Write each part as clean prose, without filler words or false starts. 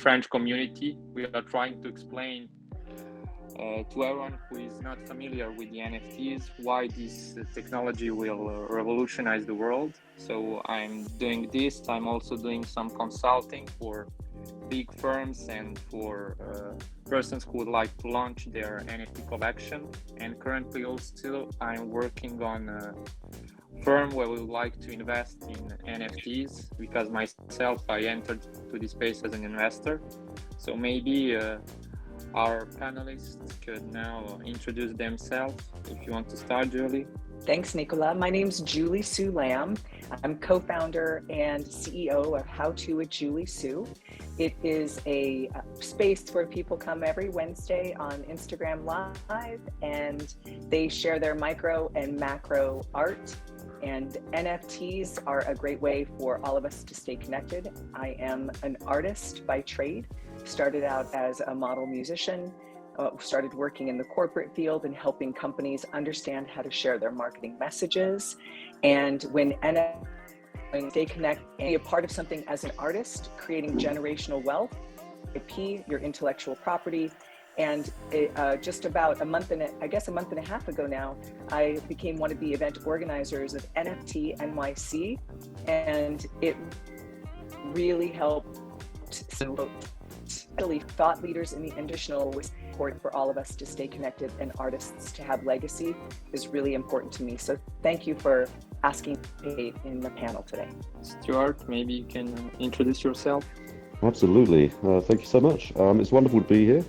French community. We are trying to explain to everyone who is not familiar with the NFTs why this technology will revolutionize the world. So I'm doing this. I'm also doing some consulting for big firms and for persons who would like to launch their NFT collection. And currently also I'm working on a firm where we would like to invest in NFTs, because myself, I entered to this space as an investor. So maybe our panelists could now introduce themselves. If you want to start, Julie. Thanks, Nicola. My name's Julie Sue Lamb. I'm co-founder and CEO of How To with Julie Sue. It is a space where people come every Wednesday on Instagram Live, and they share their micro and macro art. And NFTs are a great way for all of us to stay connected. I am an artist by trade, started out as a model musician, started working in the corporate field and helping companies understand how to share their marketing messages. And when stay connected and be a part of something as an artist, creating generational wealth, IP, your intellectual property. And just about a month and a half ago now, I became one of the event organizers of NFT NYC, and it really helped thought leaders in the industry. Support for all of us to stay connected, and artists to have legacy is really important to me. So thank you for asking me in the panel today. Stewart, maybe you can introduce yourself. Absolutely. Thank you so much. It's wonderful to be here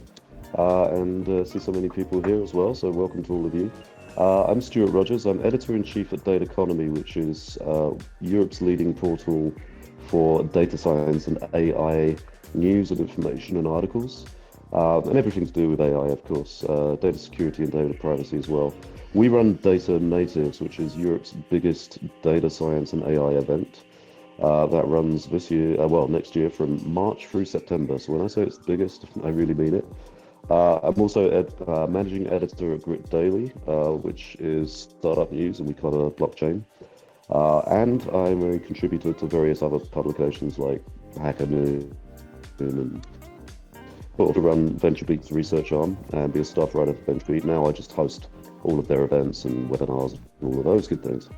and see so many people here as well. So welcome to all of you. I'm Stewart Rogers. I'm editor-in-chief at Data Economy, which is Europe's leading portal for data science and AI news and information and articles. And everything to do with AI, of course, data security and data privacy as well. We run Data Natives, which is Europe's biggest data science and AI event. That runs this year, next year from March through September. So when I say it's the biggest, I really mean it. I'm also managing editor at Grit Daily, which is startup news, and we cover blockchain. And I'm a contributor to various other publications like Hacker News and to run VentureBeat's research arm and be a staff writer for VentureBeat. Now I just host all of their events and webinars and all of those good things.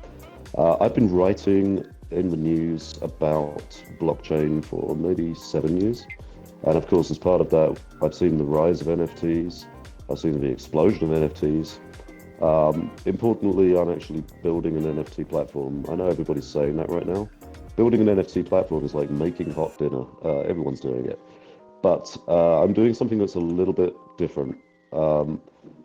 I've been writing in the news about blockchain for maybe 7 years. And of course, as part of that, I've seen the rise of NFTs. I've seen the explosion of NFTs. Importantly, I'm actually building an NFT platform. I know everybody's saying that right now. Building an NFT platform is like making hot dinner. Everyone's doing it. But I'm doing something that's a little bit different.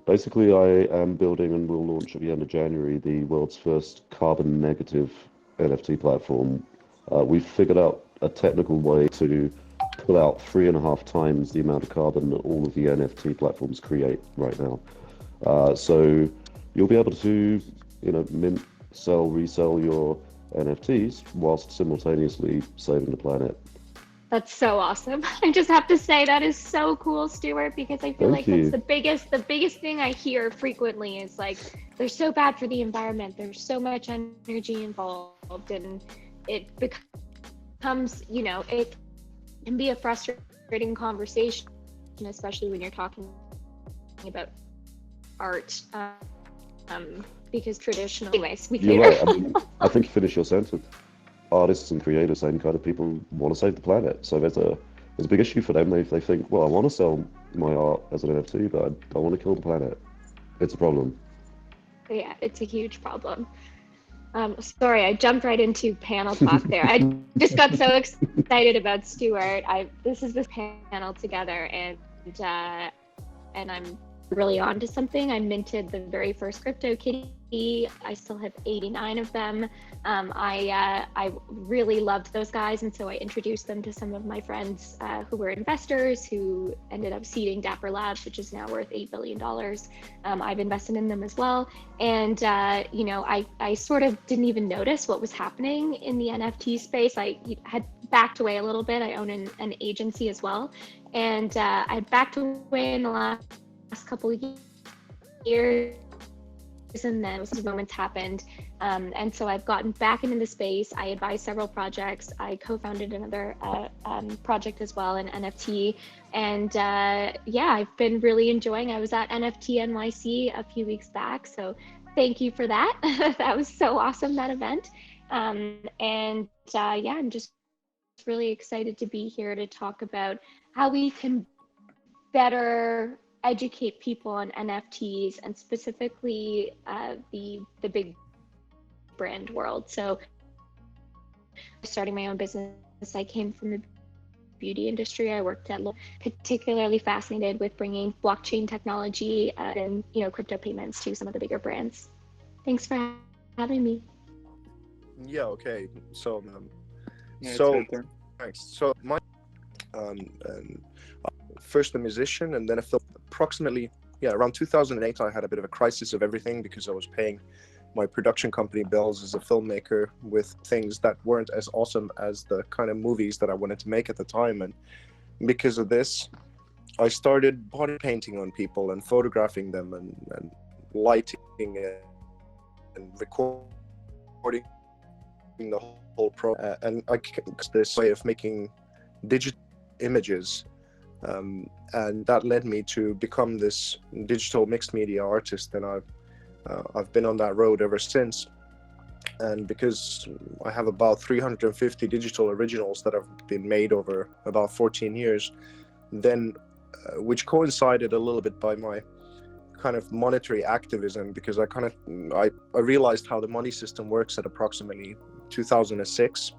Basically, I am building and will launch at the end of January the world's first carbon negative NFT platform. We've figured out a technical way to pull out 3.5 times the amount of carbon that all of the NFT platforms create right now. So you'll be able to, mint, sell, resell your NFTs whilst simultaneously saving the planet. That's so awesome. I just have to say that is so cool, Stewart, because I feel that's the biggest thing I hear frequently is like, they're so bad for the environment. There's so much energy involved, and it becomes, it can be a frustrating conversation, especially when you're talking about art, because traditionally, anyways, You're right. I think you finish your sentence. Artists and creators, same kind of people, want to save the planet. So there's a big issue for them. They think, well, I want to sell my art as an NFT, but I don't want to kill the planet. It's a problem. Yeah, it's a huge problem. Sorry, I jumped right into panel talk there. I just got so excited about Stewart. This is this panel together, and I'm really on to something. I minted the very first CryptoKitty. I still have 89 of them. I really loved those guys, and so I introduced them to some of my friends who were investors who ended up seeding Dapper Labs, which is now worth $8 billion. I've invested in them as well, and I sort of didn't even notice what was happening in the NFT space. I had backed away a little bit. I own an agency as well, and I backed away in the last couple of years and then those moments happened. And so I've gotten back into the space. I advised several projects. I co-founded another project as well, an NFT. And yeah, I've been really enjoying. I was at NFT NYC a few weeks back. So thank you for that. That was so awesome, that event. And yeah, I'm just really excited to be here to talk about how we can better educate people on NFTs and specifically the big brand world. So starting my own business, I came from the beauty industry. I worked at particularly fascinated with bringing blockchain technology and crypto payments to some of the bigger brands. Thanks for having me. Yeah, okay. So Yeah, thanks. So my first a musician and then a film. Approximately around 2008 I had a bit of a crisis of everything because I was paying my production company bills as a filmmaker with things that weren't as awesome as the kind of movies that I wanted to make at the time. And because of this, I started body painting on people and photographing them and lighting it and recording the whole and I this way of making digital images. And that led me to become this digital mixed media artist, and I've been on that road ever since. And because I have about 350 digital originals that have been made over about 14 years, then which coincided a little bit by my kind of monetary activism, because I realized how the money system works at approximately 2006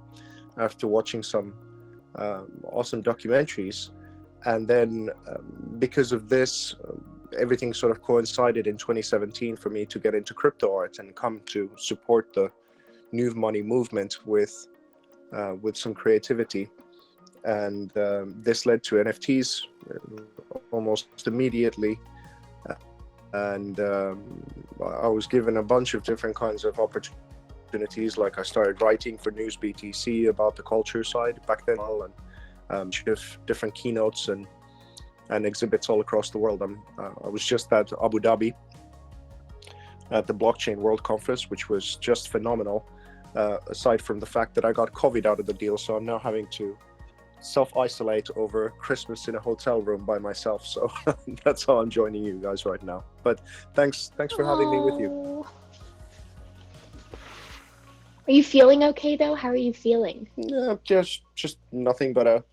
after watching some awesome documentaries. And then because of this, everything sort of coincided in 2017 for me to get into crypto art and come to support the new money movement with some creativity. And this led to NFTs almost immediately. And I was given a bunch of different kinds of opportunities. Like I started writing for News BTC about the culture side back then, and different keynotes and exhibits all across the world. I was just at Abu Dhabi at the Blockchain World Conference, which was just phenomenal, aside from the fact that I got COVID out of the deal, so I'm now having to self-isolate over Christmas in a hotel room by myself. So that's how I'm joining you guys right now. But thanks for having me with you. Are you feeling okay though? How are you feeling? Yeah, just nothing but a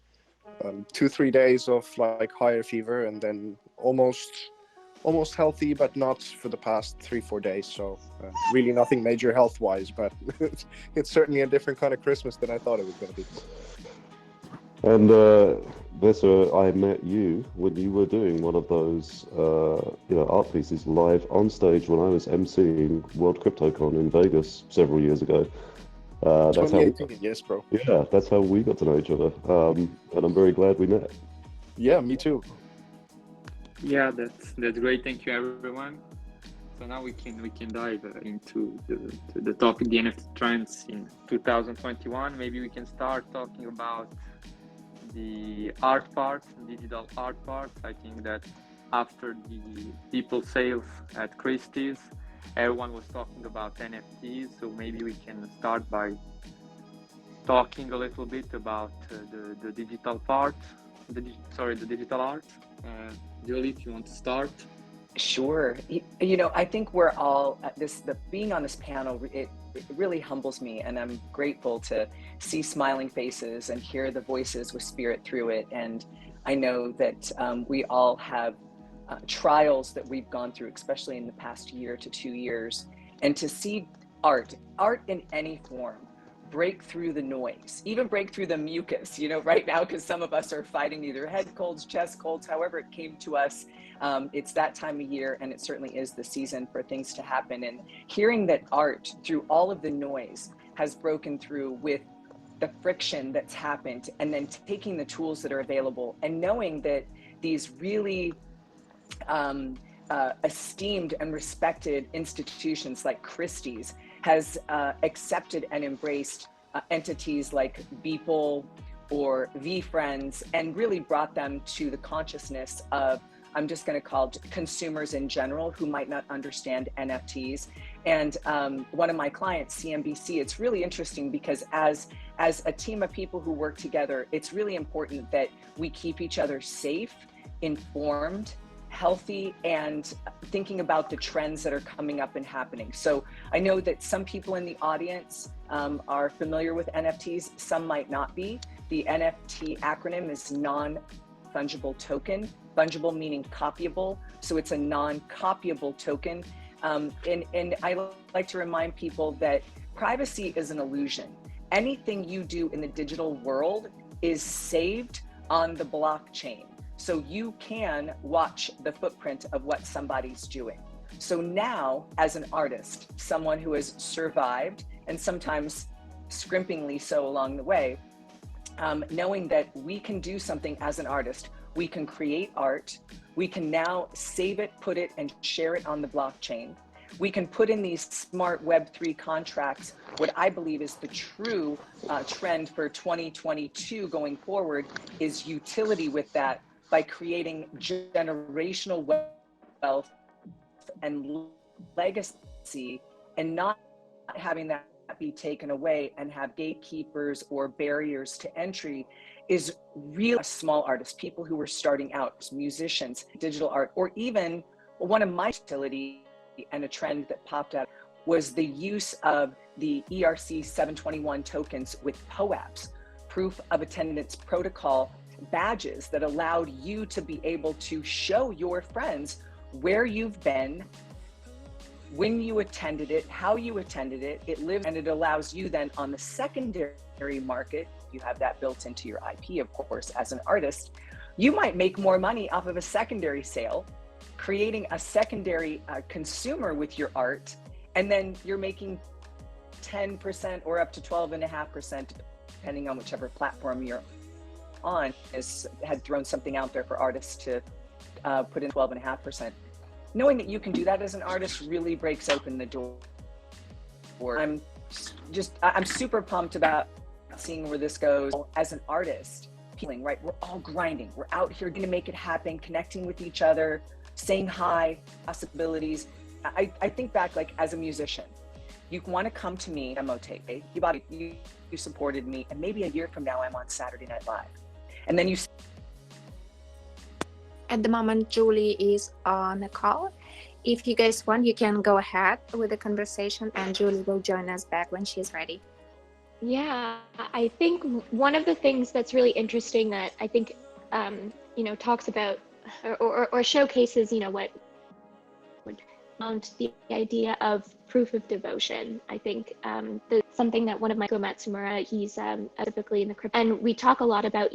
2-3 days of like higher fever, and then almost healthy, but not for the past 3-4 days. So really nothing major health wise, but it's certainly a different kind of Christmas than I thought it was going to be. And Vesa, I met you when you were doing one of those art pieces live on stage when I was emceeing World CryptoCon in Vegas several years ago. That's how 2018, yes, bro. Yeah, that's how we got to know each other, and I'm very glad we met. Yeah, me too. Yeah, that's great. Thank you, everyone. So now we can dive into the topic, the NFT trends in 2021. Maybe we can start talking about the art part, digital art part. I think that after the People sales at Christie's, everyone was talking about NFTs, so maybe we can start by talking a little bit about the digital part, the digital art. Julie, if you want to start. Sure. I think we're all being on this panel, it really humbles me, and I'm grateful to see smiling faces and hear the voices with spirit through it. And I know that we all have trials that we've gone through, especially in the past year to 2 years, and to see art in any form break through the noise, even break through the mucus, right now, because some of us are fighting either head colds, chest colds, however it came to us. It's that time of year, and it certainly is the season for things to happen. And hearing that art, through all of the noise, has broken through with the friction that's happened, and then taking the tools that are available and knowing that these really esteemed and respected institutions like Christie's has accepted and embraced entities like Beeple or VFriends, and really brought them to the consciousness of I'm just going to call consumers in general who might not understand NFTs. And one of my clients, CNBC, it's really interesting because as a team of people who work together, it's really important that we keep each other safe, informed, healthy, and thinking about the trends that are coming up and happening. So I know that some people in the audience are familiar with NFTs, some might not be. The NFT acronym is non-fungible token, fungible meaning copyable. So it's a non-copyable token. And I like to remind people that privacy is an illusion. Anything you do in the digital world is saved on the blockchain. So you can watch the footprint of what somebody's doing. So now, as an artist, someone who has survived, and sometimes scrimpingly so along the way, knowing that we can do something as an artist, we can create art, we can now save it, put it, and share it on the blockchain. We can put in these smart Web3 contracts. What I believe is the true trend for 2022 going forward is utility with that, by creating generational wealth and legacy, and not having that be taken away and have gatekeepers or barriers to entry, is really small artists, people who were starting out, musicians, digital art, or even one of my utility and a trend that popped up was the use of the ERC 721 tokens with POAPs, proof of attendance protocol badges that allowed you to be able to show your friends where you've been, when you attended it, how you attended it. It lives, and it allows you then on the secondary market, you have that built into your IP, of course, as an artist, you might make more money off of a secondary sale, creating a secondary consumer with your art, and then you're making 10% or up to 12.5%, depending on whichever platform you're on, had thrown something out there for artists to put in 12.5%. Knowing that you can do that as an artist really breaks open the door. I'm super pumped about seeing where this goes. As an artist, feeling right, we're all grinding. We're out here going to make it happen, connecting with each other, saying hi, possibilities. I think back, like, as a musician, you want to come to me, demo tape. You supported me, and maybe a year from now, I'm on Saturday Night Live. And then you. At the moment, Julie is on a call. If you guys want, you can go ahead with the conversation, and Julie will join us back when she's ready. Yeah, I think one of the things that's really interesting that I think, talks about or showcases, what the idea of proof of devotion. I think that's something that one of my Matsumura, he's typically in the crypto, and we talk a lot about,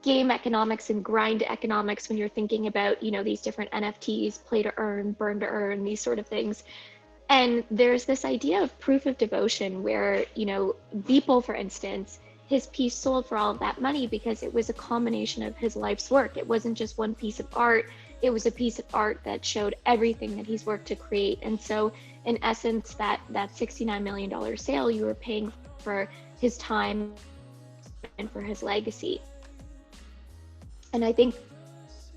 game economics and grind economics when you're thinking about, these different NFTs, play to earn, burn to earn, these sort of things. And there's this idea of proof of devotion where, Beeple, for instance, his piece sold for all of that money because it was a combination of his life's work. It wasn't just one piece of art. It was a piece of art that showed everything that he's worked to create. And so in essence, that $69 million sale, you were paying for his time and for his legacy. And I think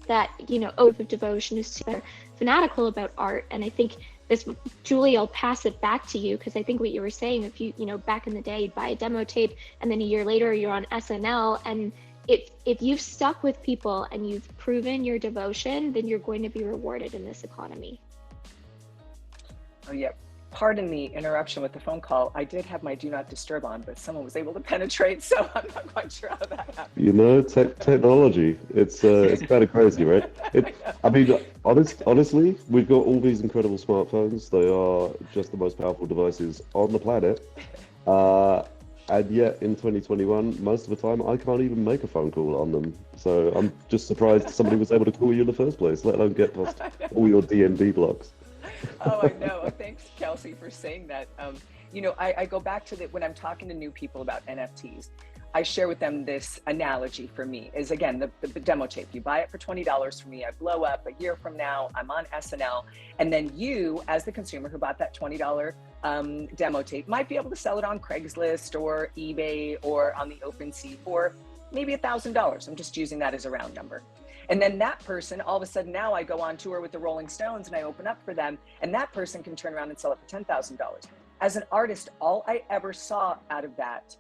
that, oath of devotion is super fanatical about art. And I think this, Julie, I'll pass it back to you, because I think what you were saying, if you, back in the day, you'd buy a demo tape and then a year later you're on SNL, and if you've stuck with people and you've proven your devotion, then you're going to be rewarded in this economy. Oh, yeah. Pardon the interruption with the phone call. I did have my do not disturb on, but someone was able to penetrate, so I'm not quite sure how that happened. Technology, it's kind of crazy, right? Honestly, we've got all these incredible smartphones. They are just the most powerful devices on the planet. And yet in 2021, most of the time, I can't even make a phone call on them. So I'm just surprised somebody was able to call you in the first place, let alone get past all your DNB blocks. Oh, I know. Thanks, Kelsey, for saying that. I go back to when I'm talking to new people about NFTs, I share with them this analogy for me is, again, the demo tape. You buy it for $20 from me, I blow up, a year from now, I'm on SNL. And then you, as the consumer who bought that $20 demo tape, might be able to sell it on Craigslist or eBay or on the OpenSea for maybe $1,000. I'm just using that as a round number. And then that person, all of a sudden now I go on tour with the Rolling Stones and I open up for them, and that person can turn around and sell it for $10,000. As an artist, all I ever saw out of that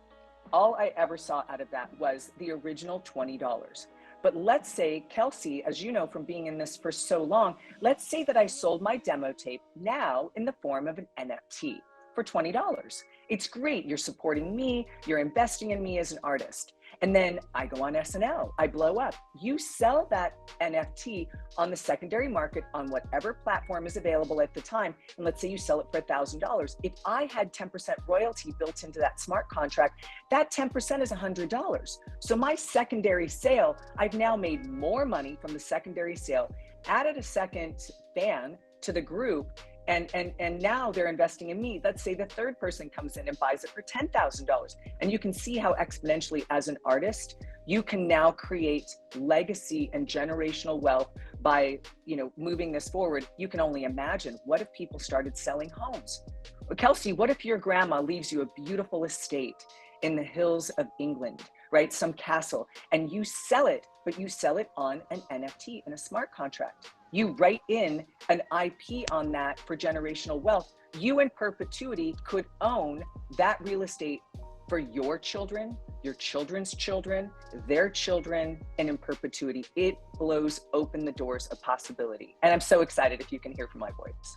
was the original $20. But let's say, Kelsey, as you know from being in this for so long, let's say that I sold my demo tape now in the form of an NFT for $20. It's great. You're supporting me. You're investing in me as an artist. And then I go on SNL, I blow up. You sell that NFT on the secondary market on whatever platform is available at the time. And let's say you sell it for $1,000. If I had 10% royalty built into that smart contract, that 10% is $100. So my secondary sale, I've now made more money from the secondary sale, added a second fan to the group, and now they're investing in me. Let's say the third person comes in and buys it for $10,000. And you can see how exponentially as an artist, you can now create legacy and generational wealth by, moving this forward. You can only imagine, what if people started selling homes? Well, Kelsey, what if your grandma leaves you a beautiful estate in the hills of England, right? Some castle, and you sell it, but you sell it on an NFT in a smart contract. You write in an IP on that for generational wealth. You in perpetuity could own that real estate for your children, your children's children, their children, and in perpetuity. It blows open the doors of possibility. And I'm so excited if you can hear from my voice.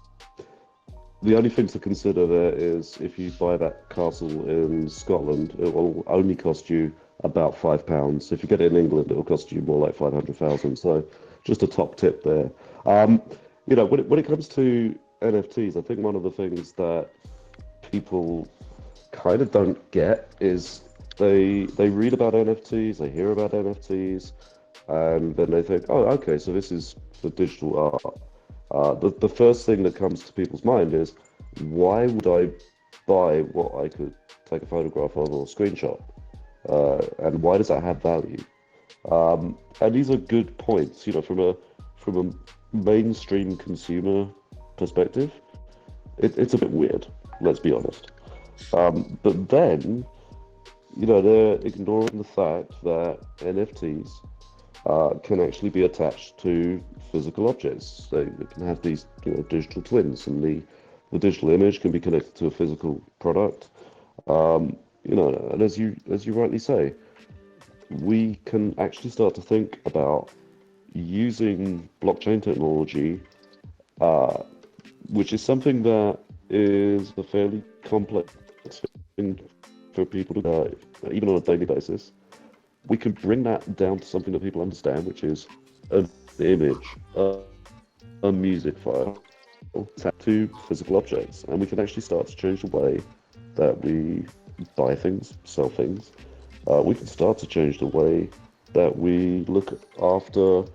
The only thing to consider there is if you buy that castle in Scotland, it will only cost you about £5. If you get it in England, it will cost you more like 500,000. So just a top tip there. When it comes to NFTs, I think one of the things that people kind of don't get is they read about NFTs, they hear about NFTs, and then they think, oh, okay, so this is for digital art. The first thing that comes to people's mind is, why would I buy what I could take a photograph of or a screenshot? And why does that have value? And these are good points, from a mainstream consumer perspective. It's a bit weird, let's be honest. But then, they're ignoring the fact that NFTs can actually be attached to physical objects. They can have these, digital twins, and the digital image can be connected to a physical product. And as you rightly say, we can actually start to think about using blockchain technology, which is something that is a fairly complex thing for people to do, even on a daily basis. We can bring that down to something that people understand, which is an image, a music file, to physical objects, and we can actually start to change the way that we buy things, sell things. We can start to change the way that we look after,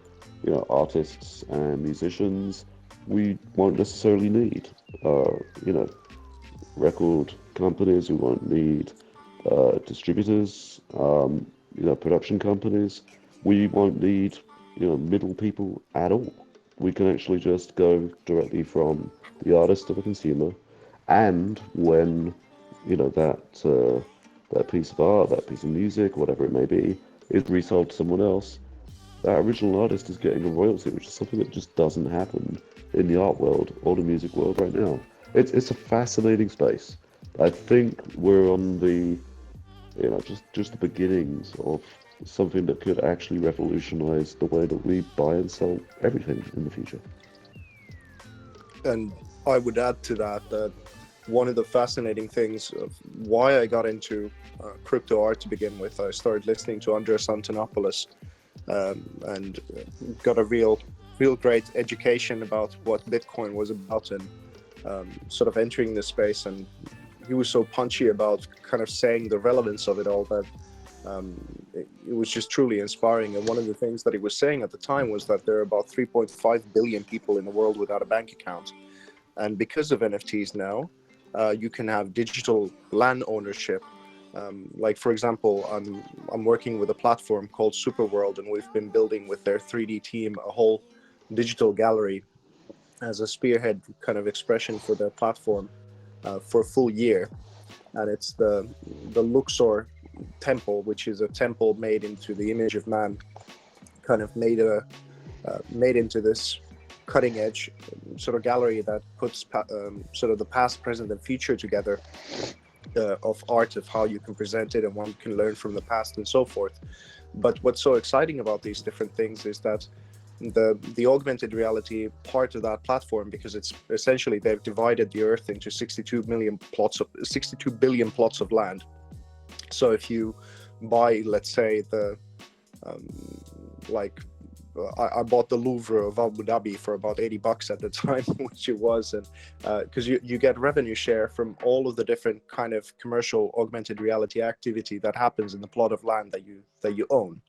artists and musicians. We won't necessarily need, record companies. We won't need distributors, production companies. We won't need, middle people at all. We can actually just go directly from the artist to the consumer, and when that piece of art, that piece of music, whatever it may be, is resold to someone else, that original artist is getting a royalty, which is something that just doesn't happen in the art world or the music world right now. It's a fascinating space. I think we're on the, just the beginnings of something that could actually revolutionize the way that we buy and sell everything in the future. And I would add to that one of the fascinating things of why I got into crypto art to begin with, I started listening to Andreas Antonopoulos and got a real great education about what Bitcoin was about, and sort of entering this space. And he was so punchy about kind of saying the relevance of it all that it was just truly inspiring. And one of the things that he was saying at the time was that there are about 3.5 billion people in the world without a bank account. And because of NFTs now, you can have digital land ownership. Like, for example, I'm working with a platform called Superworld, and we've been building with their 3D team a whole digital gallery as a spearhead kind of expression for their platform for a full year. And it's the Luxor temple, which is a temple made into the image of man. kind of made into this cutting edge sort of gallery that puts sort of the past, present, and future together of art, of how you can present it and what you can learn from the past and so forth. But what's so exciting about these different things is that the augmented reality part of that platform, because it's essentially they've divided the earth into 62 billion plots of land. So if you buy, let's say, the I bought the Louvre of Abu Dhabi for about $80 at the time, which it was, and because you get revenue share from all of the different kind of commercial augmented reality activity that happens in the plot of land that you own.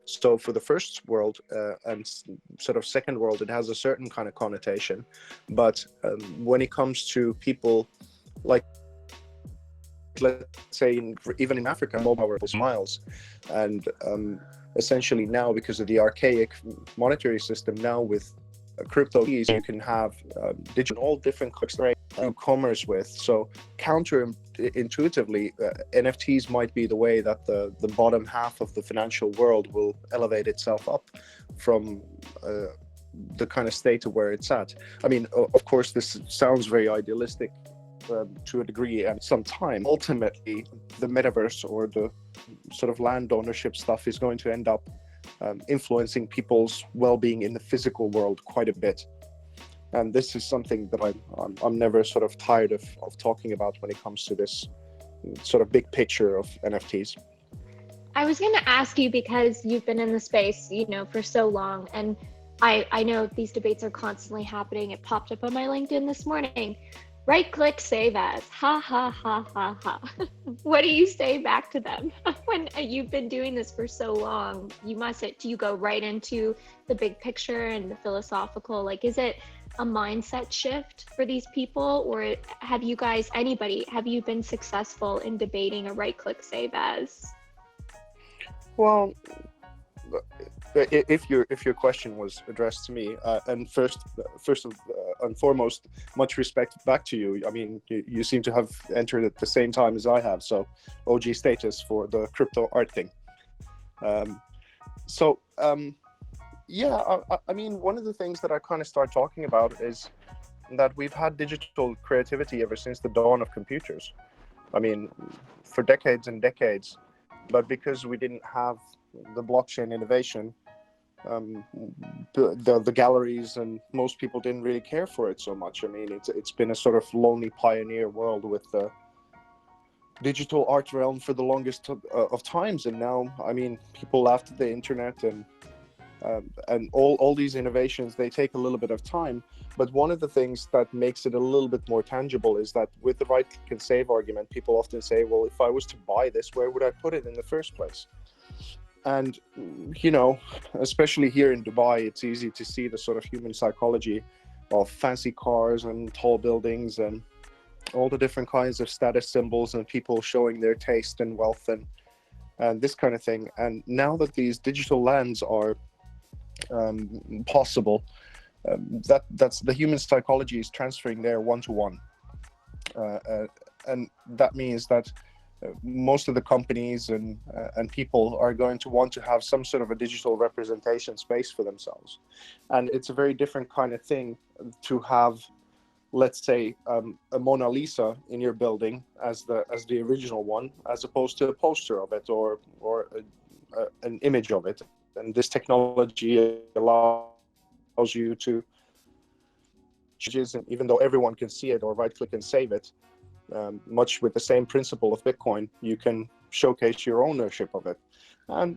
So for the first world and sort of second world, it has a certain kind of connotation, but when it comes to people like, let's say, even in Africa, mobile miles, and essentially now, because of the archaic monetary system, now with crypto keys, you can have digital, all different commerce with. So counterintuitively, NFTs might be the way that the bottom half of the financial world will elevate itself up from the kind of state of where it's at. I mean, of course, this sounds very idealistic to a degree and some time. Ultimately, the metaverse or the sort of land ownership stuff is going to end up influencing people's well-being in the physical world quite a bit. And this is something that I'm never sort of tired of talking about when it comes to this sort of big picture of NFTs. I was going to ask you, because you've been in the space, for so long, and I know these debates are constantly happening. It popped up on my LinkedIn this morning. Right click, save as. Ha, ha, ha, ha, ha. What do you say back to them? When you've been doing this for so long, do you go right into the big picture and the philosophical? Like, is it a mindset shift for these people? Or have you been successful in debating a right click, save as? Well, if your question was addressed to me, and first and foremost, much respect back to you. I mean, you seem to have entered at the same time as I have, so OG status for the crypto art thing. Yeah, I mean, one of the things that I kind of start talking about is that we've had digital creativity ever since the dawn of computers. I mean, for decades and decades, but because we didn't have the blockchain innovation, the galleries and most people didn't really care for it so much. I mean, it's been a sort of lonely pioneer world with the digital art realm for the longest of times, and now, I mean, people laughed at the internet and all these innovations. They take a little bit of time, but one of the things that makes it a little bit more tangible is that with the right click and save argument, people often say, well, if I was to buy this, where would I put it in the first place? And, especially here in Dubai, it's easy to see the sort of human psychology of fancy cars and tall buildings and all the different kinds of status symbols and people showing their taste and wealth and this kind of thing. And now that these digital lands are possible, that's the human psychology is transferring there one-to-one. And that means that most of the companies and people are going to want to have some sort of a digital representation space for themselves. And it's a very different kind of thing to have, let's say, a Mona Lisa in your building as the original one, as opposed to a poster of it or an image of it. And this technology allows you to, even though everyone can see it or right click and save it, much with the same principle of Bitcoin, you can showcase your ownership of it. And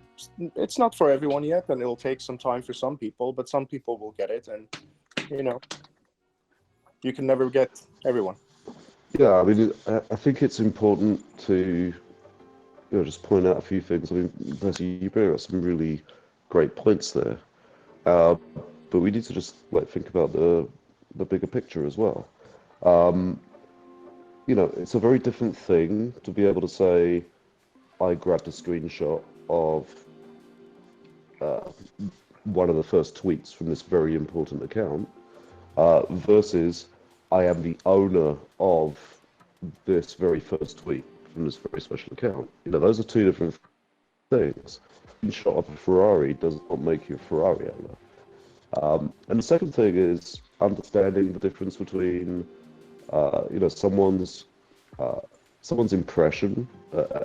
it's not for everyone yet, and it'll take some time for some people, but some people will get it. And, you can never get everyone. Yeah, I mean, I think it's important to just point out a few things. I mean, Vesa, you bring up some really great points there, but we need to just think about the bigger picture as well. It's a very different thing to be able to say, I grabbed a screenshot of one of the first tweets from this very important account, versus I am the owner of this very first tweet from this very special account. Those are two different things. A shot of a Ferrari does not make you a Ferrari owner. And the second thing is understanding the difference between, someone's impression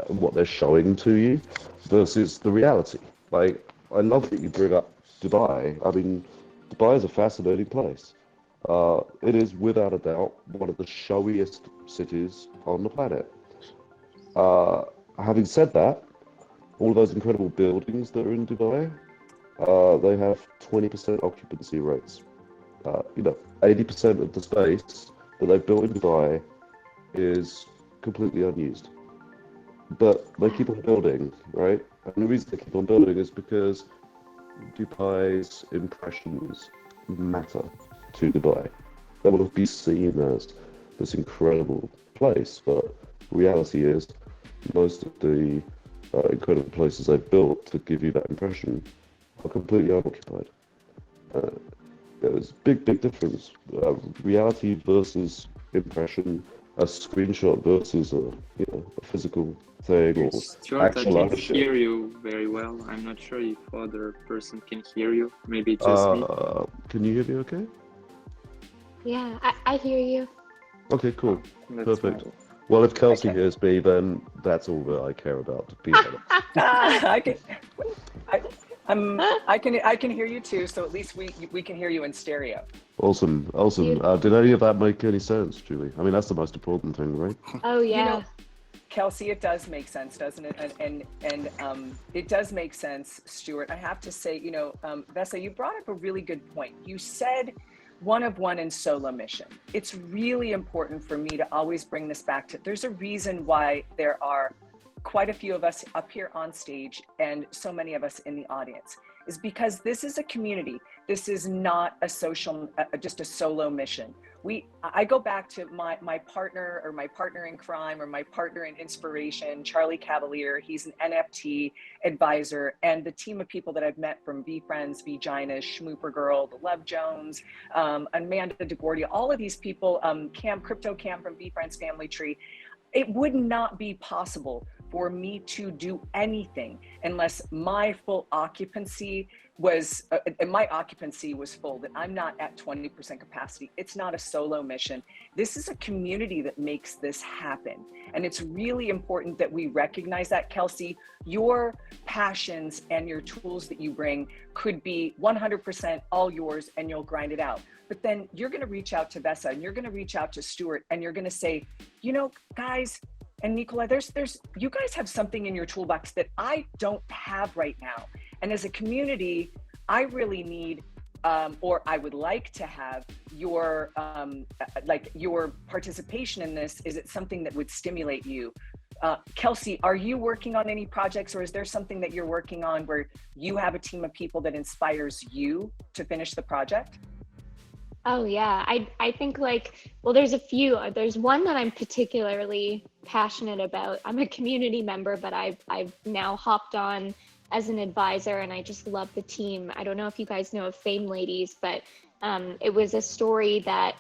and what they're showing to you versus the reality. Like, I love that you bring up Dubai. I mean, Dubai is a fascinating place. It is without a doubt one of the showiest cities on the planet. Having said that, all of those incredible buildings that are in Dubai, they have 20% occupancy rates. 80% of the space that they've built in Dubai is completely unused. But they keep on building, right? And the reason they keep on building is because Dubai's impressions matter to Dubai. They will be seen as this incredible place, but reality is most of the incredible places they've built to give you that impression are completely unoccupied. There's a big difference. Reality versus impression, a screenshot versus a physical thing or Stuart, I actual can ownership. hear you very well. I'm not sure if other person can hear you. Maybe it's just me. Can you hear me okay? Yeah, I hear you. Okay, cool. That's Perfect. fine. Well, if Kelsey Okay. hears me, then that's all that I care about, to be honest. I can hear you too. So at least we can hear you in stereo. Awesome. Did any of that make any sense, Julie? I mean, that's the most important thing, right? Oh yeah. Kelsey, it does make sense, doesn't it? And it does make sense, Stuart. I have to say, Vesa, you brought up a really good point. You said one of one in solo mission. It's really important for me to always bring this back to, there's a reason why there are quite a few of us up here on stage and so many of us in the audience, is because this is a community. This is not a social, just a solo mission. I go back to my partner or my partner in crime or my partner in inspiration, Charlie Cavalier. He's an NFT advisor, and the team of people that I've met from VFriends, Vginas, Schmooper Girl, the Love Jones, Amanda DeGordia, all of these people, Crypto Cam from VFriends Family Tree. It would not be possible for me to do anything unless my full occupancy was full, that I'm not at 20% capacity. It's not a solo mission. This is a community that makes this happen. And it's really important that we recognize that. Kelsey, your passions and your tools that you bring could be 100% all yours and you'll grind it out. But then you're going to reach out to Vesa and you're going to reach out to Stewart and you're going to say, guys, and Nicola, you guys have something in your toolbox that I don't have right now. And as a community, I really need, or I would like to have your participation in this. Is it something that would stimulate you? Kelsey, are you working on any projects, or is there something that you're working on where you have a team of people that inspires you to finish the project? Oh yeah, I think there's a few. There's one that I'm particularly passionate about. I'm a community member, but I've now hopped on as an advisor, and I just love the team. I don't know if you guys know of Fame Ladies, but it was a story that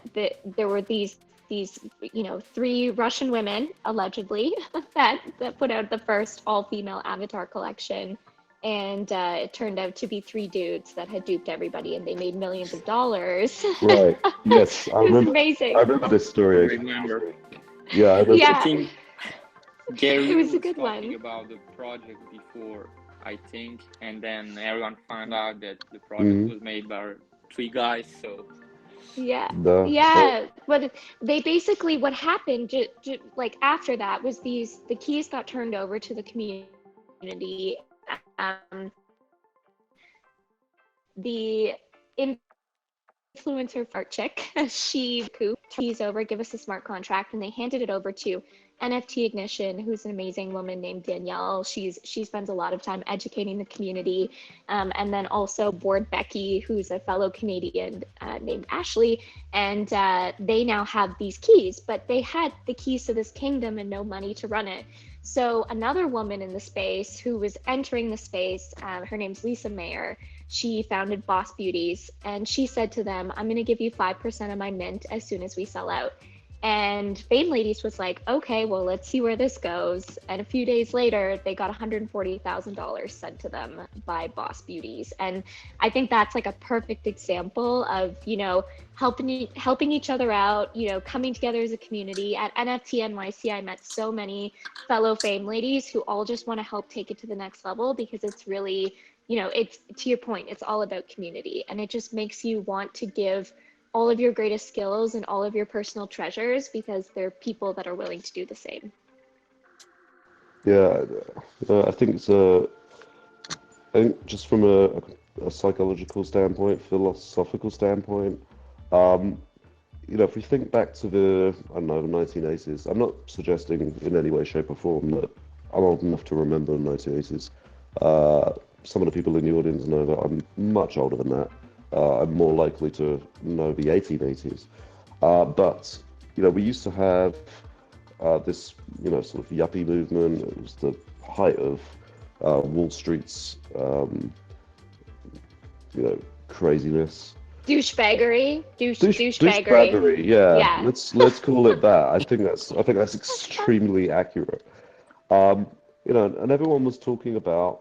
there were these 3 Russian women allegedly that put out the first all-female avatar collection. And it turned out to be 3 dudes that had duped everybody, and they made millions of dollars. Right. Yes, I remember. Amazing. I remember this story. I remember. Yeah, I remember. Yeah. I think Gary It was a was good talking one. about the project before, I think, and then everyone found out that the project was made by 3 guys. So Yeah. No. Yeah. But they basically, what happened after that was the keys got turned over to the community. The influencer art chick, she keys over, give us a smart contract, and they handed it over to NFT Ignition, who's an amazing woman named Danielle. She spends a lot of time educating the community, and then also Board Becky, who's a fellow Canadian named Ashley, and they now have these keys, but they had the keys to this kingdom and no money to run it. So another woman in the space who was entering the space, her name's Lisa Mayer. She founded Boss Beauties, and she said to them, I'm going to give you 5% of my mint as soon as we sell out. And Fame Ladies was like, okay, well, let's see where this goes. And a few days later, they got $140,000 sent to them by Boss Beauties. And I think that's like a perfect example of, you know, helping each other out, you know, coming together as a community. At NFT NYC, I met so many fellow Fame Ladies who all just want to help take it to the next level, because it's really, you know, it's, to your point, it's all about community. And it just makes you want to give all of your greatest skills and all of your personal treasures, because there are people that are willing to do the same. Yeah, I think it's I think just from a psychological standpoint, philosophical standpoint, um, you know, if we think back to I don't know, the 1980s, I'm not suggesting in any way, shape, or form that I'm old enough to remember the 1980s. Some of the people in the audience know that I'm much older than that. I'm more likely to know the 1880s. But, you know, we used to have this, you know, sort of yuppie movement. It was the height of Wall Street's, you know, craziness. Douchebaggery. Douchebaggery, yeah. Yeah. Let's call it that. I think that's extremely accurate. You know, and everyone was talking about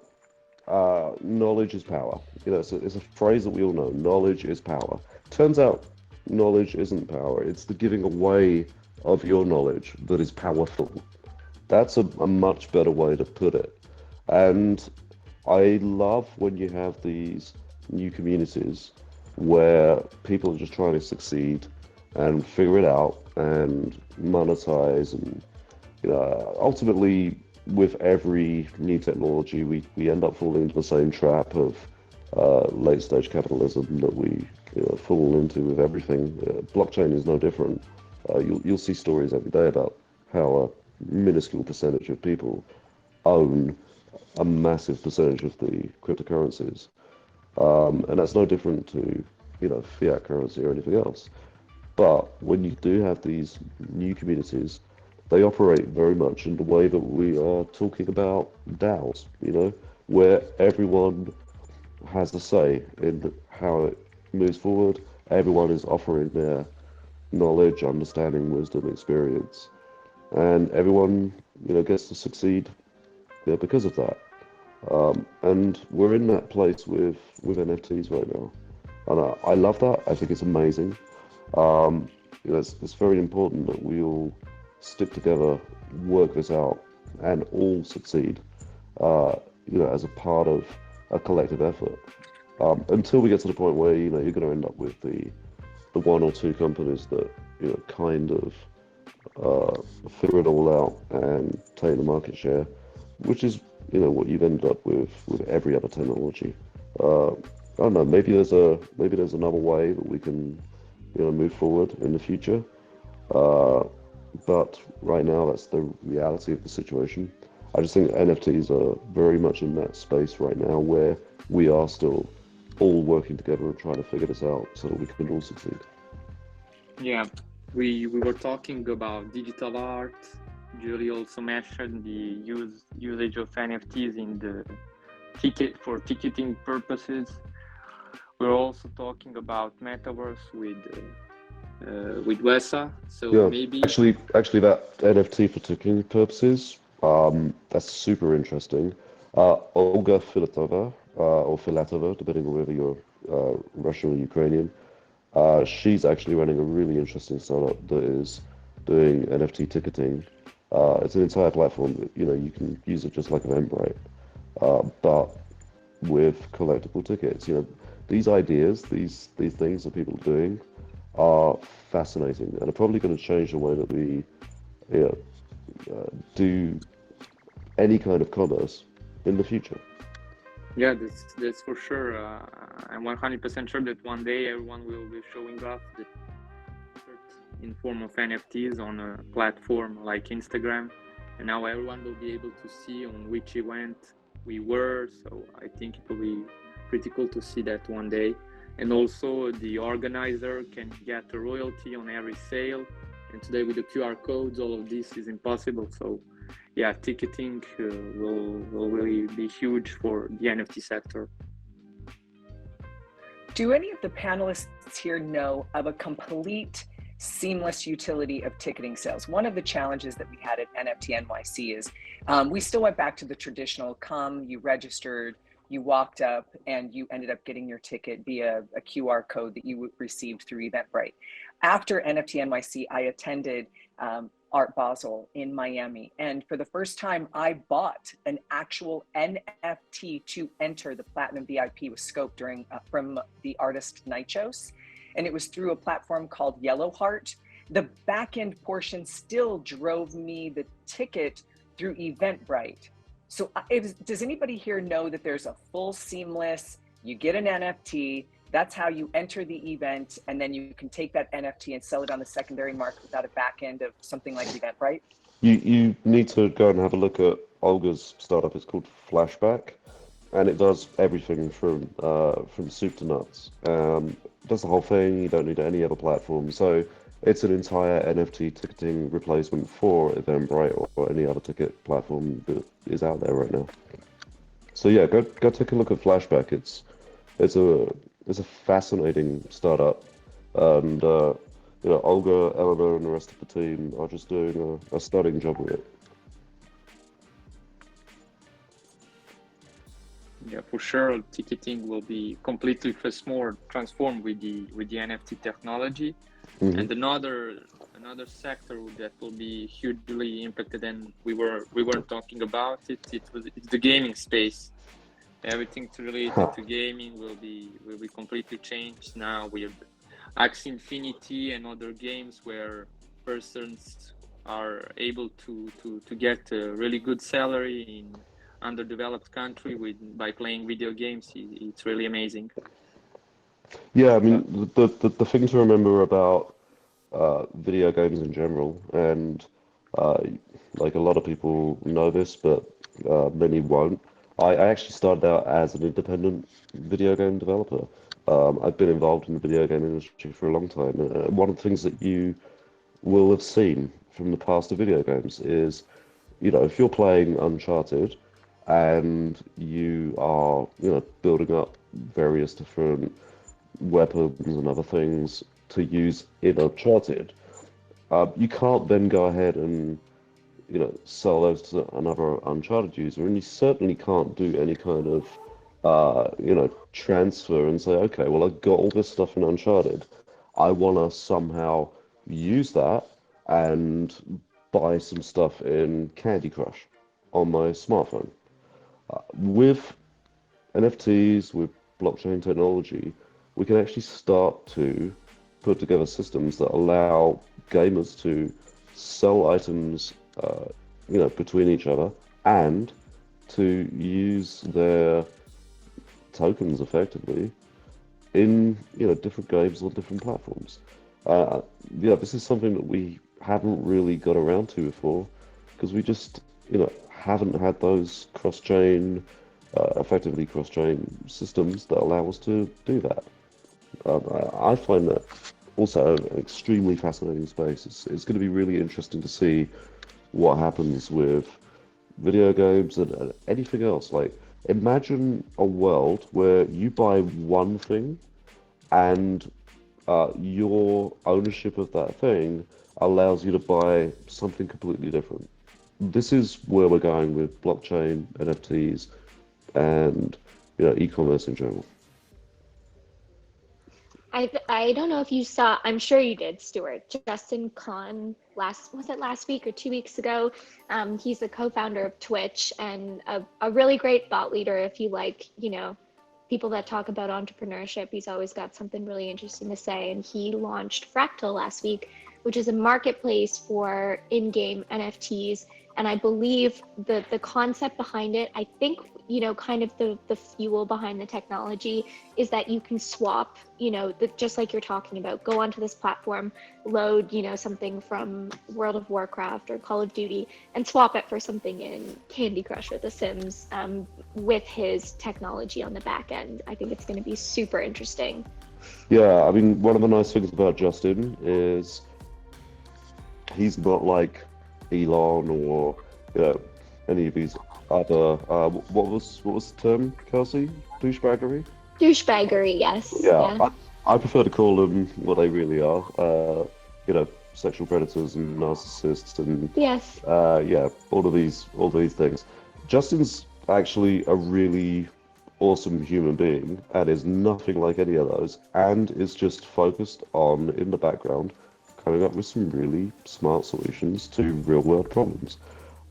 knowledge is power. You know, it's a phrase that we all know. Knowledge is power. Turns out, knowledge isn't power. It's the giving away of your knowledge that is powerful. That's a much better way to put it. And I love when you have these new communities where people are just trying to succeed and figure it out and monetize, and you know, ultimately with every new technology we end up falling into the same trap of late stage capitalism that we fall into with everything. Blockchain is no different. You'll see stories every day about how a minuscule percentage of people own a massive percentage of the cryptocurrencies. And that's no different to, you know, fiat currency or anything else. But when you do have these new communities, they operate very much in the way that we are talking about DAOs, you know, where everyone has a say in how it moves forward. Everyone is offering their knowledge, understanding, wisdom, experience, and everyone, you know, gets to succeed, because of that. And we're in that place with NFTs right now, and I love that. I think it's amazing. You know, it's very important that we all stick together, work this out, and all succeed. You know, as a part of a collective effort. Until we get to the point where, you know, you're going to end up with the one or two companies that, you know, kind of figure it all out and take the market share, which is, you know, what you've ended up with every other technology. I don't know. Maybe there's another way that we can, you know, move forward in the future. But right now, that's the reality of the situation. I just think NFTs are very much in that space right now where we are still all working together and trying to figure this out so that we can all succeed. Yeah, we were talking about digital art. Julie also mentioned the usage of NFTs in the ticketing purposes. We're also talking about metaverse with Vesa. So Yeah, maybe actually, that NFT for ticketing purposes, that's super interesting. Olga Filatova, or Filatova, depending on whether you're Russian or Ukrainian, she's actually running a really interesting startup that is doing NFT ticketing. It's an entire platform that, you know, you can use it just like an Eventbrite, but with collectible tickets. You know, these ideas, these things that people are doing are fascinating and are probably going to change the way that we, you know, do any kind of commerce in the future. yeah, that's for sure. I'm 100% sure that one day everyone will be showing off the in form of NFTs on a platform like Instagram, and now everyone will be able to see on which event we were. So I think it will be pretty cool to see that one day. And also the organizer can get a royalty on every sale. And today with the QR codes, all of this is impossible. So yeah, ticketing will really be huge for the NFT sector. Do any of the panelists here know of a complete seamless utility of ticketing sales. One of the challenges that we had at NFT NYC is we still went back to the traditional you registered, you walked up, and you ended up getting your ticket via a QR code that you received through Eventbrite. After NFT NYC, I attended Art Basel in Miami. And for the first time, I bought an actual NFT to enter the Platinum VIP with Scope from the artist Nichos. And it was through a platform called Yellowheart. The back end portion still drove me the ticket through Eventbrite. So does anybody here know that there's a full seamless, you get an NFT, that's how you enter the event, and then you can take that NFT and sell it on the secondary market without a back end of something like Eventbrite? You need to go and have a look at Olga's startup. It's called Flashback, and it does everything from soup to nuts. It does the whole thing. You don't need any other platform. So it's an entire NFT ticketing replacement for Eventbrite or any other ticket platform that is out there right now. So yeah, go take a look at Flashback. It's a fascinating startup, and Olga, Eleanor, and the rest of the team are just doing a stunning job with it. Yeah, for sure, ticketing will be completely transformed with the NFT technology. Mm-hmm. And another sector that will be hugely impacted, and we weren't talking about it's the gaming space. Everything related to gaming will be completely changed now with Axie Infinity and other games where persons are able to get a really good salary in underdeveloped country by playing video games. It's really amazing. Yeah, I mean the thing to remember about video games in general, and like a lot of people know this, but many won't. I actually started out as an independent video game developer. I've been involved in the video game industry for a long time. One of the things that you will have seen from the past of video games is, if you're playing Uncharted and you are, building up various different weapons and other things to use in Uncharted, you can't then go ahead and sell those to another Uncharted user, and you certainly can't do any kind of transfer and say, okay, well, I've got all this stuff in Uncharted, I want to somehow use that and buy some stuff in Candy Crush on my smartphone. With NFTs, with blockchain technology, we can actually start to put together systems that allow gamers to sell items between each other and to use their tokens effectively in different games on different platforms. This is something that we haven't really got around to before because we just haven't had those effectively cross-chain systems that allow us to do that. I find that also an extremely fascinating space. It's going to be really interesting to see what happens with video games and anything else. Like, imagine a world where you buy one thing and your ownership of that thing allows you to buy something completely different. This is where we're going with blockchain, NFTs, and e-commerce in general. I don't know if you saw, I'm sure you did, Stewart. Justin Kahn, last week or 2 weeks ago? He's the co-founder of Twitch and a really great thought leader. If you like, people that talk about entrepreneurship, he's always got something really interesting to say. And he launched Fractal last week, which is a marketplace for in-game NFTs. And I believe the concept behind it, I think, kind of the fuel behind the technology is that you can swap, just like you're talking about, go onto this platform, load, something from World of Warcraft or Call of Duty and swap it for something in Candy Crush or The Sims with his technology on the back end. I think it's going to be super interesting. Yeah, I mean, one of the nice things about Justin is he's not like Elon or any of these other what was the term, Kelsey? Douchebaggery? Douchebaggery, yes. Yeah. I prefer to call them what they really are, sexual predators and narcissists and Yes. all of these things. Justin's actually a really awesome human being and is nothing like any of those, and is just focused on, in the background, coming up with some really smart solutions to real world problems.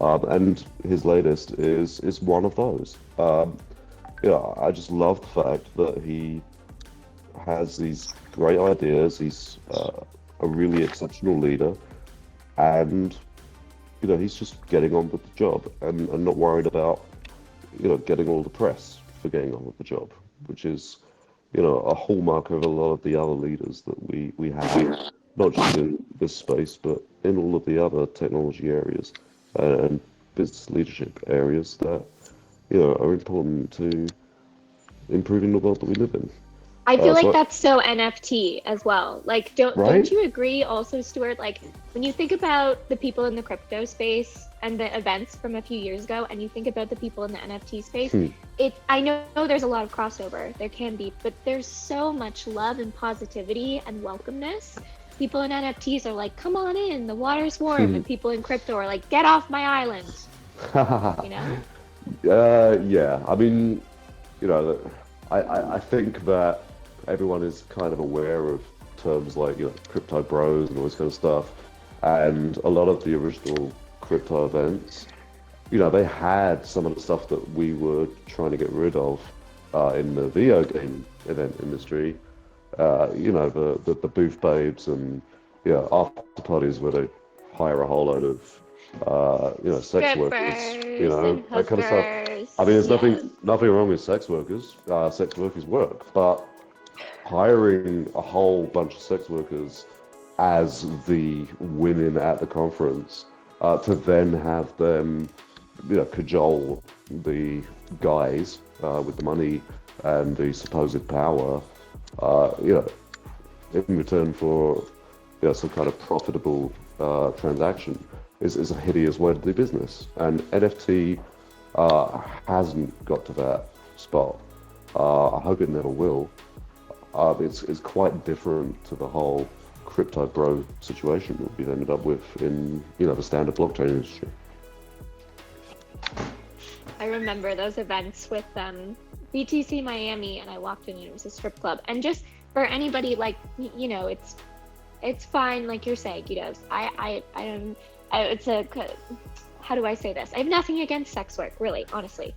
And his latest is one of those. I just love the fact that he has these great ideas. He's a really exceptional leader, and he's just getting on with the job and not worried about getting all the press for getting on with the job, which is a hallmark of a lot of the other leaders that we have, not just in this space but in all of the other technology areas and business leadership areas that are important to improving the world that we live in. I feel like So that's so NFT as well. Like, don't Right? you agree also, Stuart? Like, when you think about the people in the crypto space and the events from a few years ago, and you think about the people in the NFT space, I know there's a lot of crossover. There can be, but there's so much love and positivity and welcomeness. People in NFTs are like, "Come on in, the water's warm," and people in crypto are like, "Get off my island." You know? Yeah. I mean, I think that everyone is kind of aware of terms like crypto bros and all this kind of stuff, and a lot of the original crypto events, they had some of the stuff that we were trying to get rid of in the video game event industry. The booth babes and after parties where they hire a whole load of sex workers, Strippers that kind of stuff. hookers. I mean, there's Yes. nothing wrong with sex workers. Sex workers work, but hiring a whole bunch of sex workers as the women at the conference to then have them, cajole the guys with the money and the supposed power, in return for some kind of profitable transaction is a hideous way to do business. And NFT hasn't got to that spot. I hope it never will. It's quite different to the whole crypto bro situation that we've ended up with in the standard blockchain industry. I remember those events with BTC Miami, and I walked in and it was a strip club. And just for anybody, like, it's fine, like you're saying, I don't, how do I say this? I have nothing against sex work, really, honestly.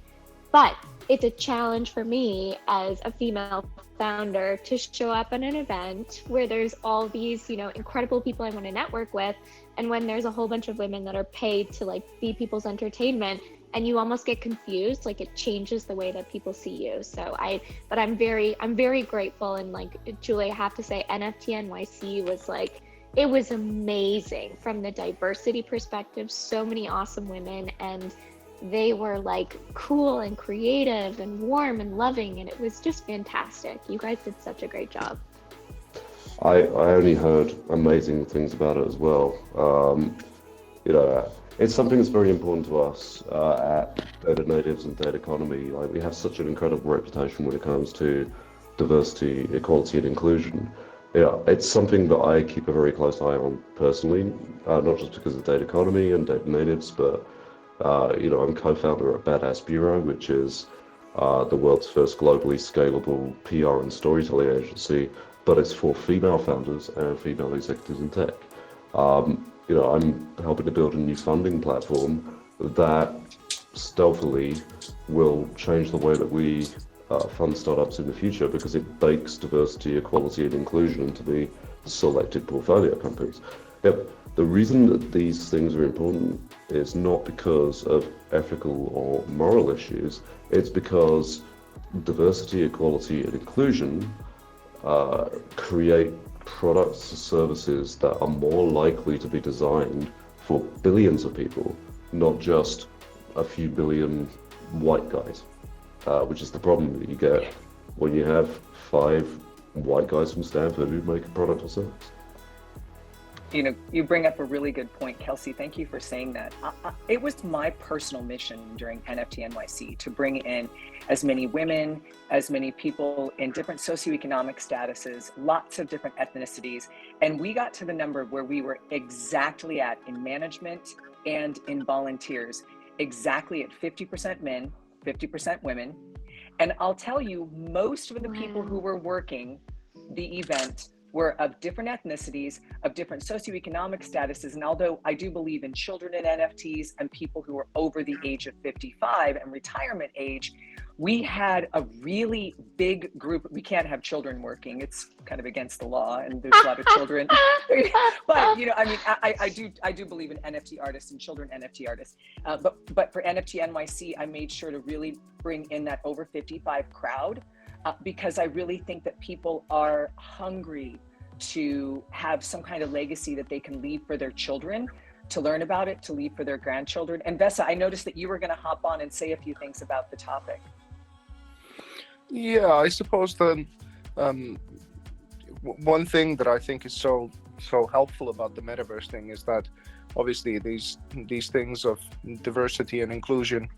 But it's a challenge for me as a female founder to show up at an event where there's all these, incredible people I want to network with. And when there's a whole bunch of women that are paid to like be people's entertainment, and you almost get confused, like it changes the way that people see you. But I'm very grateful. And like, Julie, I have to say NFT NYC was like, it was amazing from the diversity perspective, so many awesome women, and they were like cool and creative and warm and loving, and it was just fantastic. You guys did such a great job. I only heard amazing things about it as well. It's something that's very important to us at Data Natives and Data Economy. Like, we have such an incredible reputation when it comes to diversity, equality, and inclusion. It's something that I keep a very close eye on personally, not just because of Data Economy and Data Natives, but I'm co-founder at Badass Bureau, which is the world's first globally scalable PR and storytelling agency, but it's for female founders and female executives in tech. I'm helping to build a new funding platform that stealthily will change the way that we fund startups in the future, because it bakes diversity, equality, and inclusion into the selected portfolio companies. The reason that these things are important is not because of ethical or moral issues. It's because diversity, equality, and inclusion create products and services that are more likely to be designed for billions of people, not just a few billion white guys, which is the problem that you get when you have 5 white guys from Stanford who make a product or service. You bring up a really good point, Kelsey. Thank you for saying that. It was my personal mission during NFT NYC to bring in as many women, as many people in different socioeconomic statuses, lots of different ethnicities. And we got to the number where we were exactly at in management and in volunteers, exactly at 50% men, 50% women. And I'll tell you, most of the people who were working the event were of different ethnicities, of different socioeconomic statuses. And although I do believe in children in NFTs and people who are over the age of 55 and retirement age, we had a really big group. We can't have children working. It's kind of against the law, and there's a lot of children. But I do believe in NFT artists and children NFT artists. But for NFT NYC, I made sure to really bring in that over 55 crowd. Because I really think that people are hungry to have some kind of legacy that they can leave for their children, to learn about it, to leave for their grandchildren. And Vesa, I noticed that you were going to hop on and say a few things about the topic. Yeah, I suppose the one thing that I think is so helpful about the metaverse thing is that obviously these things of diversity and inclusion,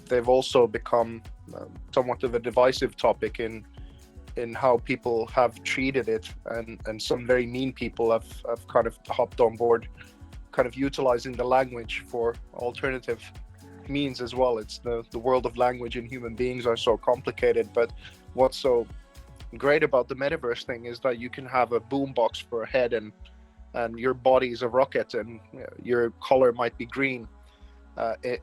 they've also become somewhat of a divisive topic in how people have treated it, and some very mean people have kind of hopped on board, kind of utilizing the language for alternative means as well. It's the world of language and human beings are so complicated, but what's so great about the metaverse thing is that you can have a boombox for a head, and your body is a rocket, and your color might be green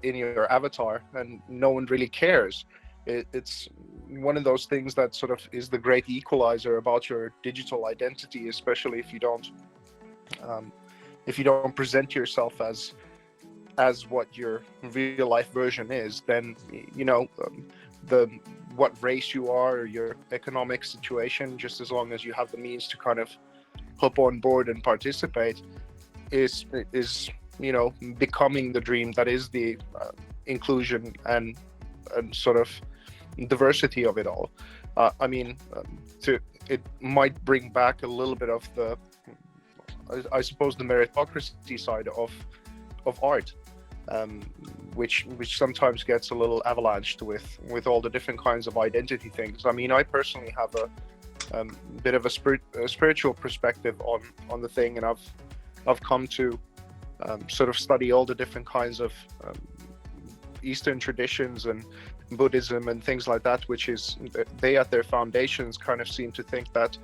in your avatar, and no one really cares. It's one of those things that sort of is the great equalizer about your digital identity, especially if you don't present yourself as what your real life version is. Then what race you are, or your economic situation, just as long as you have the means to kind of hop on board and participate, is becoming the dream that is the inclusion and sort of diversity of it all. It might bring back a little bit of the, I suppose, the meritocracy side of art, which sometimes gets a little avalanched with all the different kinds of identity things. I personally have a bit of a spiritual perspective on the thing, and I've come to sort of study all the different kinds of Eastern traditions and Buddhism and things like that, which is, they at their foundations kind of seem to think that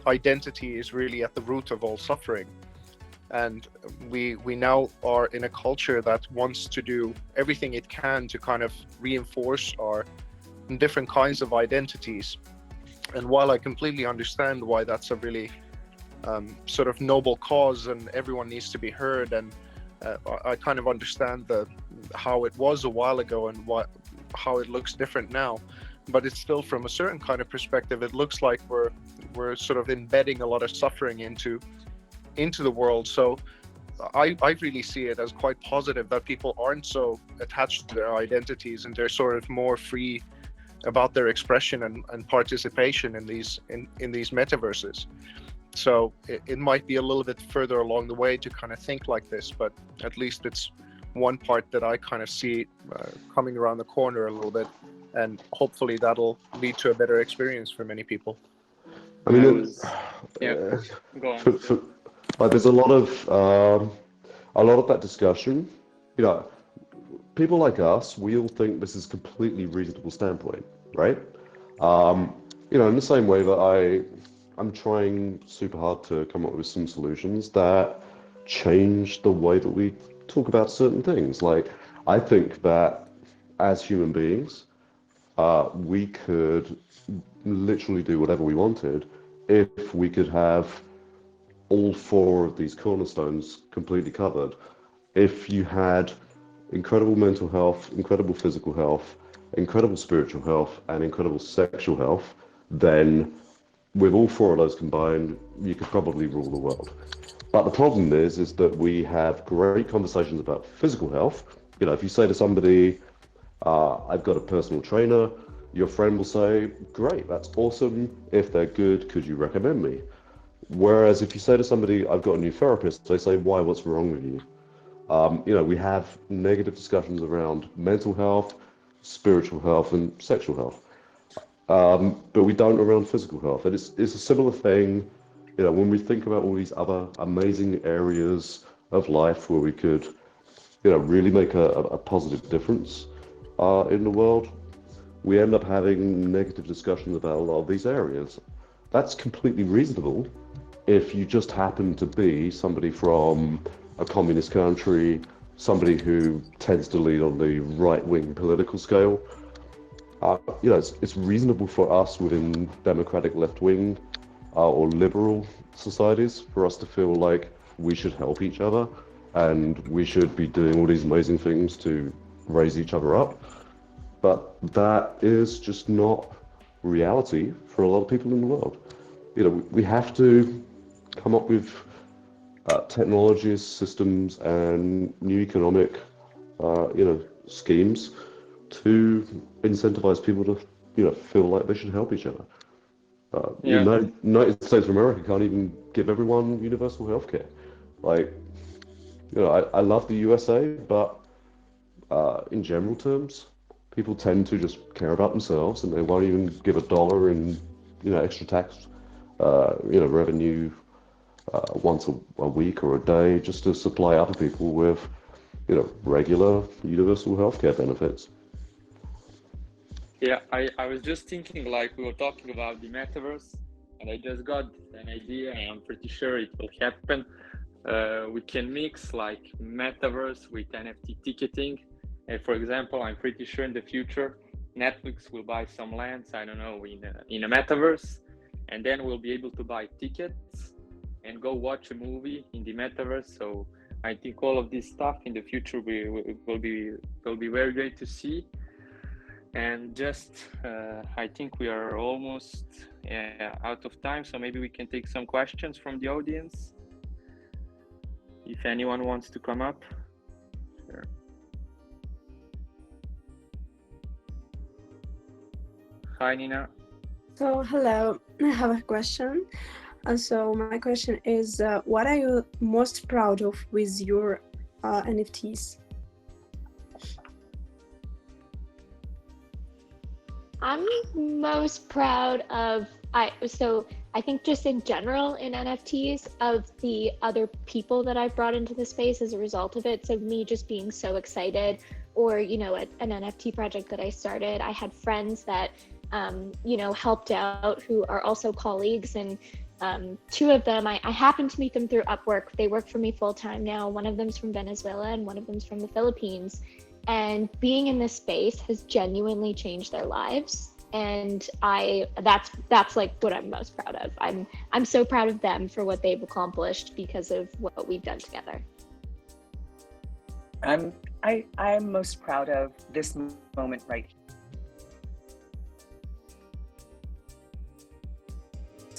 identity is really at the root of all suffering. And we now are in a culture that wants to do everything it can to kind of reinforce our different kinds of identities. And while I completely understand why that's a really sort of noble cause and everyone needs to be heard, and I kind of understand how it was a while ago and how it looks different now, but it's still, from a certain kind of perspective, it looks like we're sort of embedding a lot of suffering into the world. So I really see it as quite positive that people aren't so attached to their identities, and they're sort of more free about their expression and participation in these metaverses. So it might be a little bit further along the way to kind of think like this, but at least it's one part that I kind of see coming around the corner a little bit, and hopefully that'll lead to a better experience for many people. I mean, Go on. Like, there's a lot of that discussion. People like us, we all think this is a completely reasonable standpoint, right? In the same way that I'm trying super hard to come up with some solutions that change the way that we talk about certain things. Like, I think that as human beings, we could literally do whatever we wanted if we could have all four of these cornerstones completely covered. If you had incredible mental health, incredible physical health, incredible spiritual health, and incredible sexual health, then with all four of those combined, you could probably rule the world. But the problem is that we have great conversations about physical health. If you say to somebody, I've got a personal trainer, your friend will say, great, that's awesome. If they're good, could you recommend me? Whereas if you say to somebody, I've got a new therapist, they say, why, what's wrong with you? We have negative discussions around mental health, spiritual health, and sexual health. But we don't around physical health. And it's a similar thing, when we think about all these other amazing areas of life where we could, really make a positive difference in the world, we end up having negative discussions about a lot of these areas. That's completely reasonable if you just happen to be somebody from a communist country, somebody who tends to lead on the right-wing political scale. It's reasonable for us within democratic left-wing or liberal societies for us to feel like we should help each other and we should be doing all these amazing things to raise each other up. But that is just not reality for a lot of people in the world. We have to come up with technologies, systems, and new economic, schemes to incentivize people to, feel like they should help each other. United States of America can't even give everyone universal health care. I love the USA, but in general terms, people tend to just care about themselves and they won't even give $1 in, extra tax, revenue once a week or a day just to supply other people with, regular universal healthcare benefits. Yeah, I was just thinking, like, we were talking about the metaverse, and I just got an idea, and I'm pretty sure it will happen. We can mix like metaverse with NFT ticketing. And for example, I'm pretty sure in the future, Netflix will buy some lands, I don't know, in a metaverse, and then we'll be able to buy tickets and go watch a movie in the metaverse. So I think all of this stuff in the future will be very great to see. And just I think we are almost out of time, so maybe we can take some questions from the audience if anyone wants to come up. Sure. Hi, Nina. So hello, I have a question. So my question is, what are you most proud of with your NFTs? I'm most proud of, I think just in general in NFTs, of the other people that I've brought into the space as a result of it. So me just being so excited, or, an NFT project that I started, I had friends that, helped out who are also colleagues, and two of them, I happened to meet them through Upwork. They work for me full time now. One of them's from Venezuela and one of them's from the Philippines. And being in this space has genuinely changed their lives. And that's like what I'm most proud of. I'm so proud of them for what they've accomplished because of what we've done together. I'm most proud of this moment right here.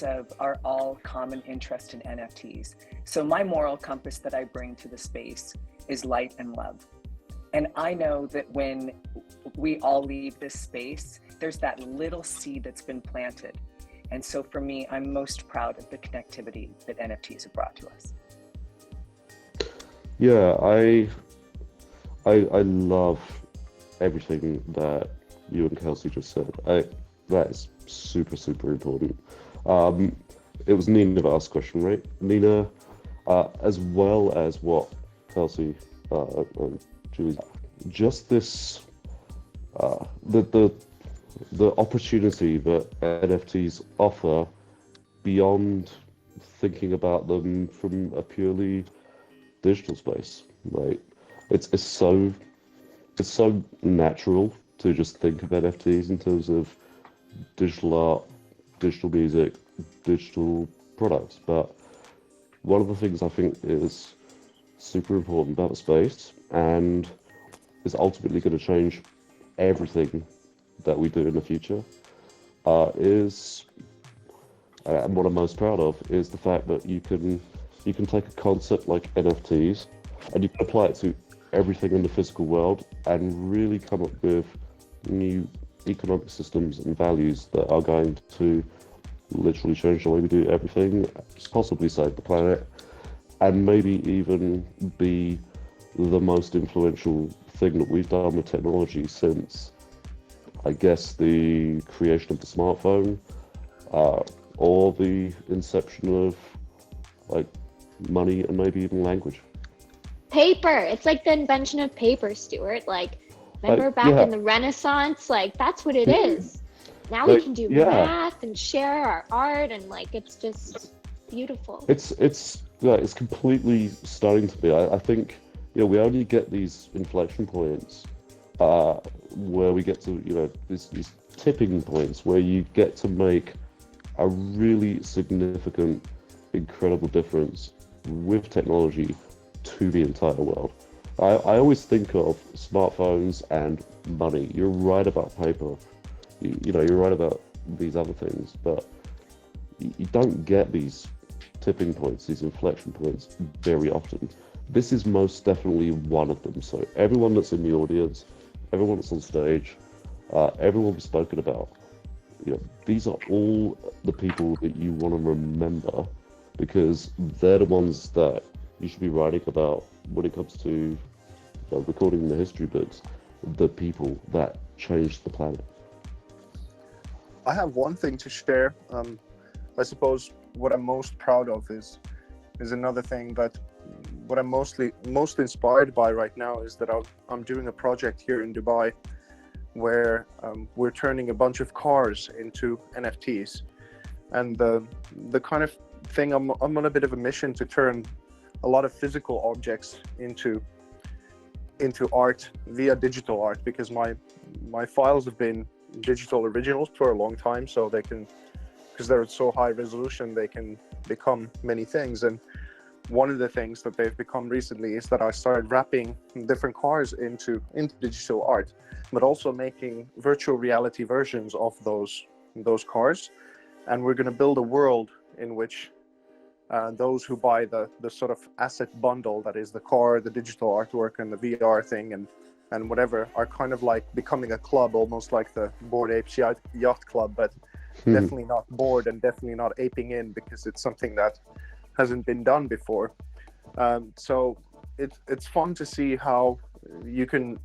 Of our all common interest in NFTs. So my moral compass that I bring to the space is light and love. And I know that when we all leave this space, there's that little seed that's been planted. And so for me, I'm most proud of the connectivity that NFTs have brought to us. Yeah, I love everything that you and Kelsey just said. That is super, super important. It was Nina that asked the question, right? Nina, as well as what Kelsey and Julie, just this, the opportunity that NFTs offer beyond thinking about them from a purely digital space. Like, it's so natural to just think of NFTs in terms of digital art, digital music, digital products. But one of the things I think is super important about the space and is ultimately going to change everything that we do in the future is, and what I'm most proud of, is the fact that you can take a concept like NFTs and you can apply it to everything in the physical world and really come up with new economic systems and values that are going to literally change the way we do everything, possibly save the planet, and maybe even be the most influential thing that we've done with technology since, I guess, the creation of the smartphone, or the inception of like money and maybe even language. Paper. It's like the invention of paper, Stuart. Like, remember back yeah. in the Renaissance? Like, that's what it is. Now we Like, can do yeah. math and share our art, and like, it's just beautiful. It's completely stunning to me. I think, you know, we only get these inflection points where we get to, you know, these tipping points where you get to make a really significant, incredible difference with technology to the entire world. I always think of smartphones and money. You're right about paper. You know, you're right about these other things, but you don't get these tipping points, these inflection points very often. This is most definitely one of them. So everyone that's in the audience, everyone that's on stage, everyone we've spoken about, you know, these are all the people that you want to remember, because they're the ones that you should be writing about when it comes to, you know, recording the history books, the people that changed the planet. I have one thing to share. I suppose what I'm most proud of is another thing, but what I'm most inspired by right now is that I'm doing a project here in Dubai where we're turning a bunch of cars into NFTs, and the kind of thing I'm on a bit of a mission to turn a lot of physical objects into art via digital art, because my files have been digital originals for a long time, so they can, because they're at so high resolution, they can become many things. And one of the things that they've become recently is that I started wrapping different cars into digital art, but also making virtual reality versions of those cars. And we're going to build a world in which those who buy the sort of asset bundle, that is the car, the digital artwork, and the VR thing, and whatever, are kind of like becoming a club, almost like the Bored Apes Yacht Club, but definitely not bored and definitely not aping in, because it's something that hasn't been done before. So it's fun to see how you can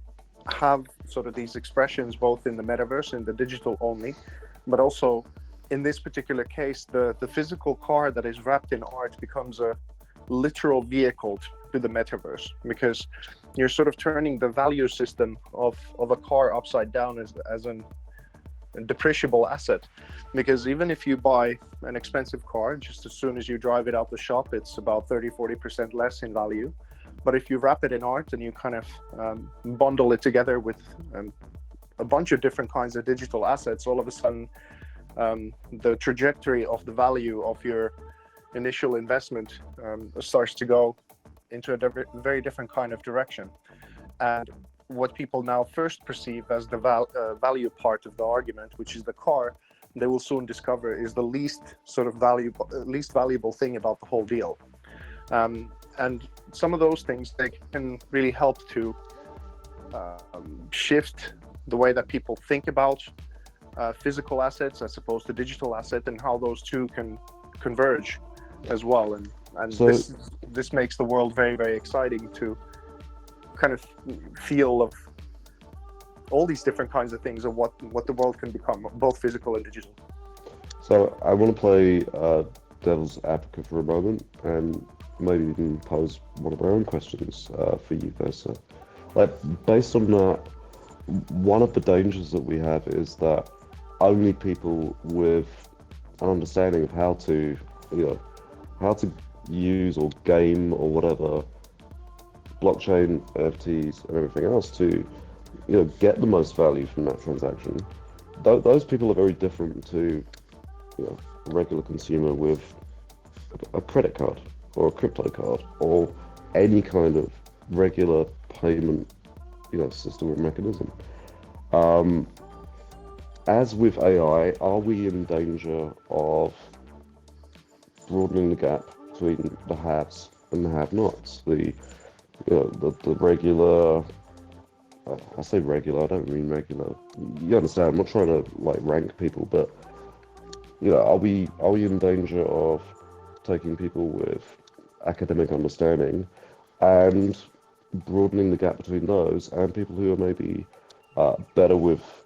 have sort of these expressions both in the metaverse and the digital only, but also in this particular case, the physical car that is wrapped in art becomes a literal vehicle to the metaverse, because you're sort of turning the value system of a car upside down as a depreciable asset. Because even if you buy an expensive car, just as soon as you drive it out the shop, it's about 30-40% less in value. But if you wrap it in art and you kind of bundle it together with a bunch of different kinds of digital assets, all of a sudden the trajectory of the value of your initial investment starts to go into a very different kind of direction. And what people now first perceive as the value part of the argument, which is the car, they will soon discover is the least valuable thing about the whole deal. And some of those things, they can really help to shift the way that people think about physical assets as opposed to digital asset, and how those two can converge as well. And so this makes the world very, very exciting to kind of feel of all these different kinds of things of what the world can become, both physical and digital. So I want to play devil's advocate for a moment and maybe even pose one of our own questions for you, Vesa. Like, based on that, one of the dangers that we have is that only people with an understanding of how to use or game or whatever blockchain, NFTs, and everything else to, get the most value from that transaction. Those people are very different to, a regular consumer with a credit card or a crypto card or any kind of regular payment, system or mechanism. As with AI, are we in danger of broadening the gap between the haves and the have-nots? The regular, I say regular, I don't mean regular. You understand, I'm not trying to rank people, but are we in danger of taking people with academic understanding and broadening the gap between those and people who are maybe better with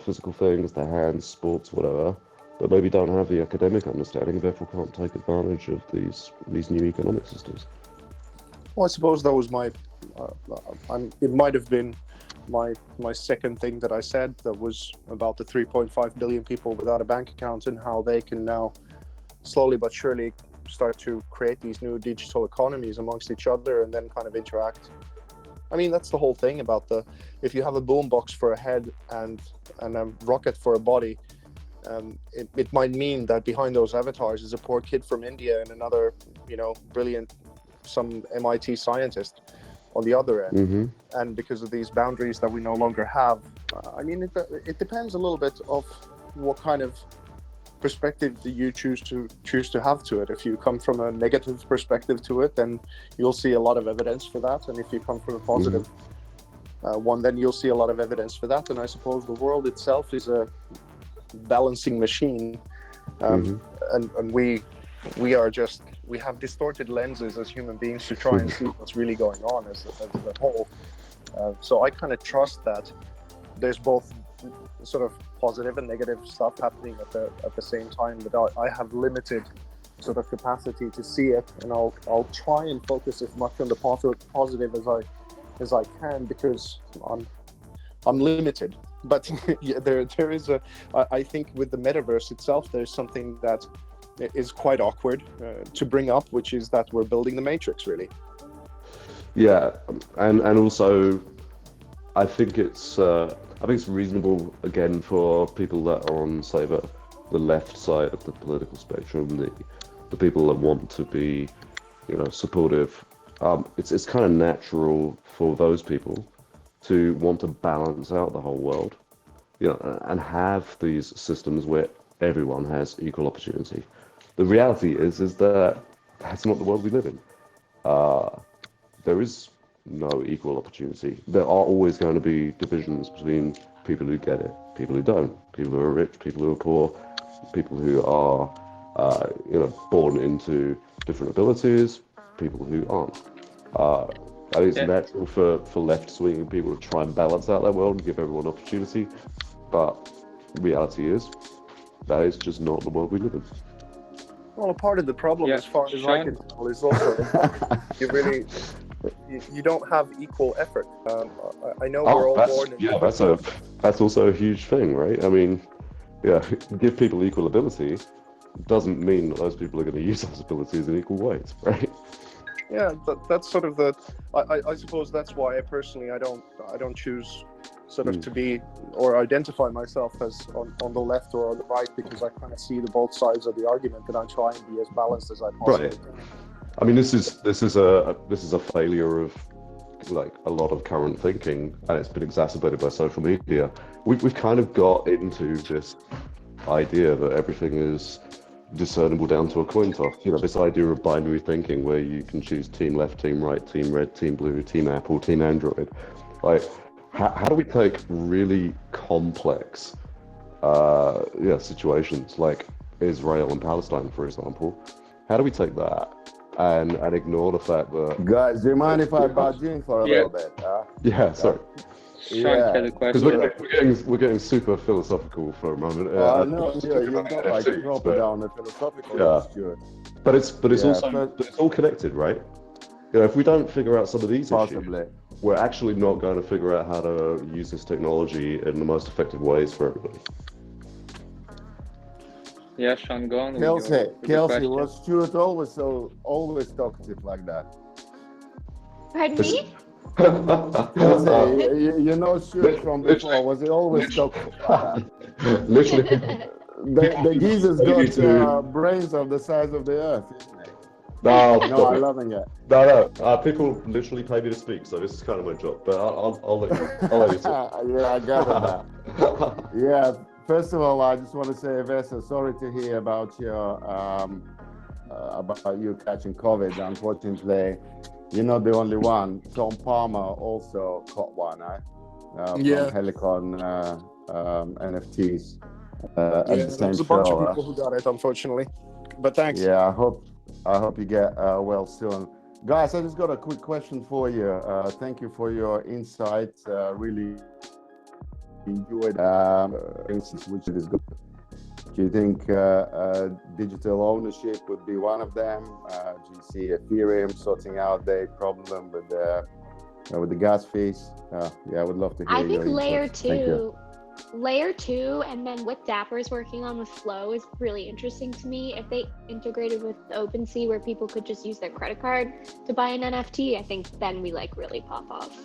physical things, their hands, sports, whatever, but maybe don't have the academic understanding, therefore can't take advantage of these new economic systems? Well, I suppose that was my. It might have been my second thing that I said, that was about the 3.5 billion people without a bank account and how they can now slowly but surely start to create these new digital economies amongst each other and then kind of interact. I mean, that's the whole thing about if you have a boombox for a head and a rocket for a body, it might mean that behind those avatars is a poor kid from India and another, brilliant, some MIT scientist on the other end. Mm-hmm. And because of these boundaries that we no longer have, I mean, it depends a little bit of what kind of perspective do you choose to have to it. If you come from a negative perspective to it, then you'll see a lot of evidence for that. And if you come from a positive one, then you'll see a lot of evidence for that. And I suppose the world itself is a balancing machine, and we have distorted lenses as human beings to try and see what's really going on as a whole. So I kind of trust that there's both sort of positive and negative stuff happening at the same time, but I have limited sort of capacity to see it, and I'll try and focus as much on the positive as I can, because I'm limited. But yeah, there is I think with the metaverse itself, there's something that is quite awkward to bring up, which is that we're building the Matrix, really. Yeah, and also I think it's reasonable, again, for people that are on, say, the left side of the political spectrum, the people that want to be, supportive. It's kind of natural for those people to want to balance out the whole world, and have these systems where everyone has equal opportunity. The reality is that that's not the world we live in. There is no equal opportunity. There are always going to be divisions between people who get it, people who don't, people who are rich, people who are poor, people who are, born into different abilities, people who aren't. I think it's natural for left-swinging people to try and balance out that world and give everyone opportunity, but the reality is that is just not the world we live in. Well, a part of the problem, as far as I can tell, is also you don't have equal effort. I know we're all born. That's also a huge thing, right? I mean, give people equal ability doesn't mean that those people are going to use those abilities in equal ways, right? Yeah, that's sort of I suppose that's why I personally I don't choose sort of to be or identify myself as on the left or on the right, because I kind of see the both sides of the argument, and I try and be as balanced as I possibly can. I mean, this is a failure of like a lot of current thinking, and it's been exacerbated by social media. We've kind of got into this idea that everything is discernible down to a coin toss. This idea of binary thinking where you can choose team left, team right, team red, team blue, team Apple, team Android. Like, how do we take really complex situations like Israel and Palestine, for example? How do we take that and ignore the fact that... Guys, do you mind if I barge in for a little bit? Yeah, sorry. Sean had a question. Because we're getting super philosophical for a moment. No, you've got like a proper down the philosophical Stuart. But it's all connected, right? If we don't figure out some of these issues, we're actually not going to figure out how to use this technology in the most effective ways for everybody. Yeah, Sean, go on. Kelsey, was Stuart always talkative like that? Pardon me? Kelsey, Stuart from before, was he always talkative like that? Literally. The geezer's got brains of the size of the earth, isn't it? No, I'm loving it. No. People literally pay me to speak, so this is kind of my job. But I'll let you talk. Yeah, I gather that. Yeah. First of all, I just want to say, Vesa, sorry to hear about you catching COVID. Unfortunately, you're not the only one. Tom Palmer also caught one, from Helicon NFTs. Yeah, at the there same was a bunch of show. people who got it, unfortunately. But thanks. Yeah, I hope you get well soon. Guys, I just got a quick question for you. Thank you for your insights. Really enjoyed which is good. Do you think digital ownership would be one of them? Do you see Ethereum sorting out their problem with the gas fees? Yeah, I would love to hear I your think insights. Thank you. layer two, and then what Dapper's working on with Flow is really interesting to me. If they integrated with OpenSea where people could just use their credit card to buy an NFT, I think then we like really pop off.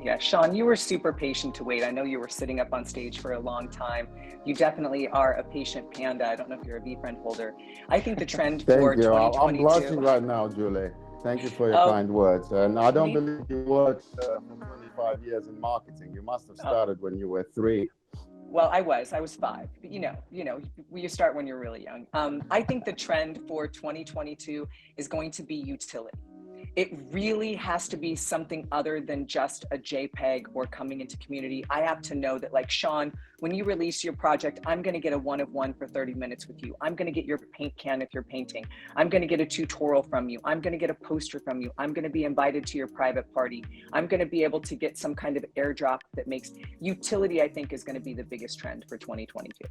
Yeah, Sean, you were super patient to wait. I know you were sitting up on stage for a long time. You definitely are a patient panda. I don't know if you're a VFriend holder. I think the trend for Thank you. 2022. I'm blushing right now, Julie. Thank you for your kind words. And I don't believe you worked for 25 years in marketing. You must have started when you were 3. Well, I was 5, but you know, you start when you're really young. I think the trend for 2022 is going to be utility. It really has to be something other than just a JPEG or coming into community. I have to know that, like Sean, when you release your project, I'm going to get a 1-of-1 for 30 minutes with you. I'm going to get your paint can if you're painting. I'm going to get a tutorial from you. I'm going to get a poster from you. I'm going to be invited to your private party. I'm going to be able to get some kind of airdrop that makes utility, I think, is going to be the biggest trend for 2022.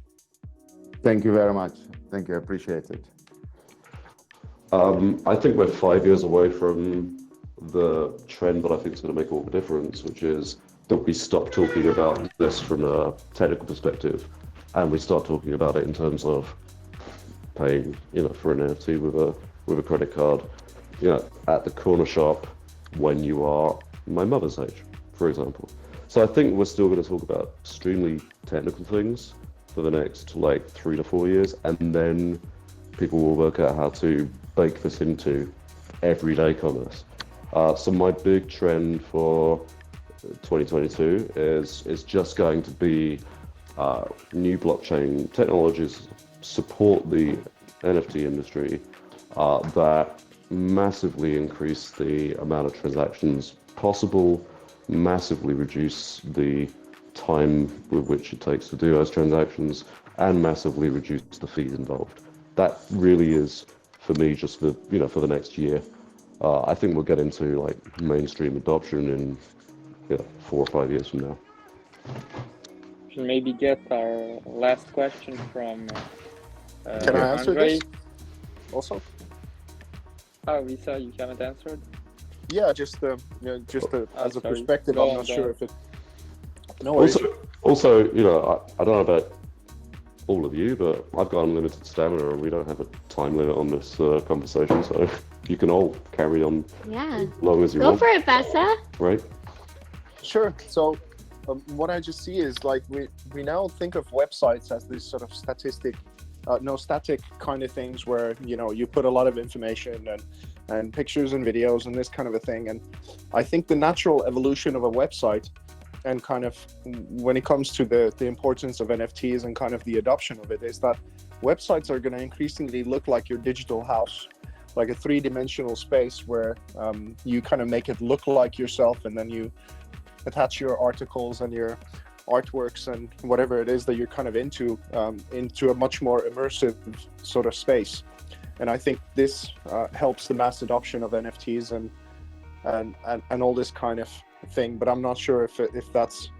Thank you very much. Thank you. I appreciate it. I think we're 5 years away from the trend that I think is going to make all the difference, which is that we stop talking about this from a technical perspective, and we start talking about it in terms of paying, for an NFT with a credit card, at the corner shop when you are my mother's age, for example. So I think we're still going to talk about extremely technical things for the next 3 to 4 years, and then people will work out how to bake this into everyday commerce. So my big trend for 2022 is just going to be new blockchain technologies support the NFT industry that massively increase the amount of transactions possible, massively reduce the time with which it takes to do those transactions, and massively reduce the fees involved. That really is, for me, just for the next year. I think we'll get into mainstream adoption in 4 or 5 years from now. Should maybe get our last question from Can I answer Andre. this also? Oh, Vesa, you haven't answered? Yeah, just as a sorry. perspective, Go I'm on, not go sure on. if it. No worries. Also, I don't know about all of you, but I've got unlimited stamina and we don't have a time limit on this conversation, so you can all carry on as long as you want. Go for it, Vesa. Right? Sure. So what I just see is we now think of websites as this sort of static kind of things where you put a lot of information and pictures and videos and this kind of a thing. And I think the natural evolution of a website, and kind of when it comes to the importance of NFTs and kind of the adoption of it, is that websites are going to increasingly look like your digital house, like a 3-dimensional space where you kind of make it look like yourself, and then you attach your articles and your artworks and whatever it is that you're kind of into a much more immersive sort of space. And I think this helps the mass adoption of NFTs and all this kind of thing, but I'm not sure if that's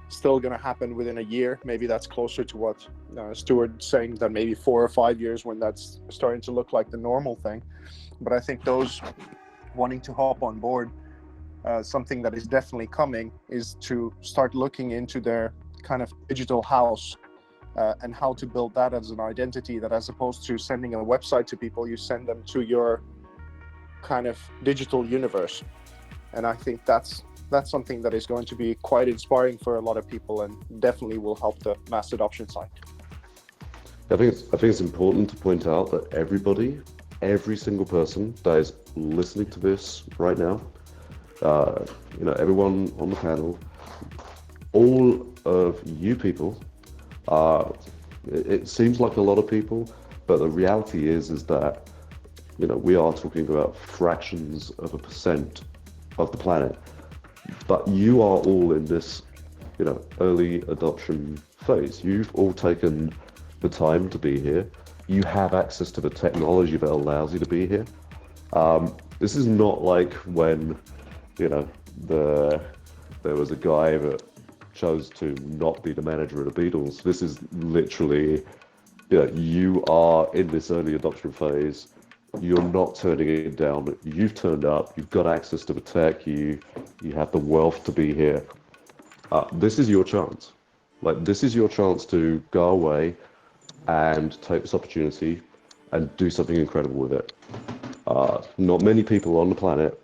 still going to happen within a year. Maybe that's closer to what Stewart's saying, that maybe 4 or 5 years when that's starting to look like the normal thing. But I think those wanting to hop on board, something that is definitely coming is to start looking into their kind of digital house and how to build that as an identity, that as opposed to sending a website to people, you send them to your kind of digital universe. And I think that's something that is going to be quite inspiring for a lot of people and definitely will help the mass adoption side. I think it's important to point out that every single person that is listening to this right now, everyone on the panel, all of you people, it seems like a lot of people, but the reality is that we are talking about fractions of a % of the planet. But you are all in this early adoption phase. You've all taken the time to be here. You have access to the technology that allows you to be here. This is not like when, there was a guy that chose to not be the manager of the Beatles. This is literally, you are in this early adoption phase. You're not turning it down. You've turned up. You've got access to the tech. You have the wealth to be here. This is your chance. This is your chance to go away and take this opportunity and do something incredible with it. Not many people on the planet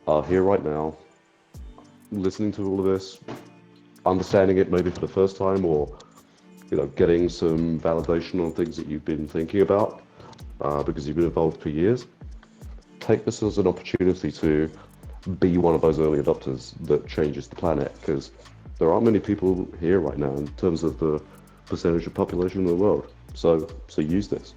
are here right now, listening to all of this, understanding it maybe for the first time, or getting some validation on things that you've been thinking about because you've been involved for years. Take this as an opportunity to be one of those early adopters that changes the planet, because there aren't many people here right now in terms of the percentage of population in the world. So use this.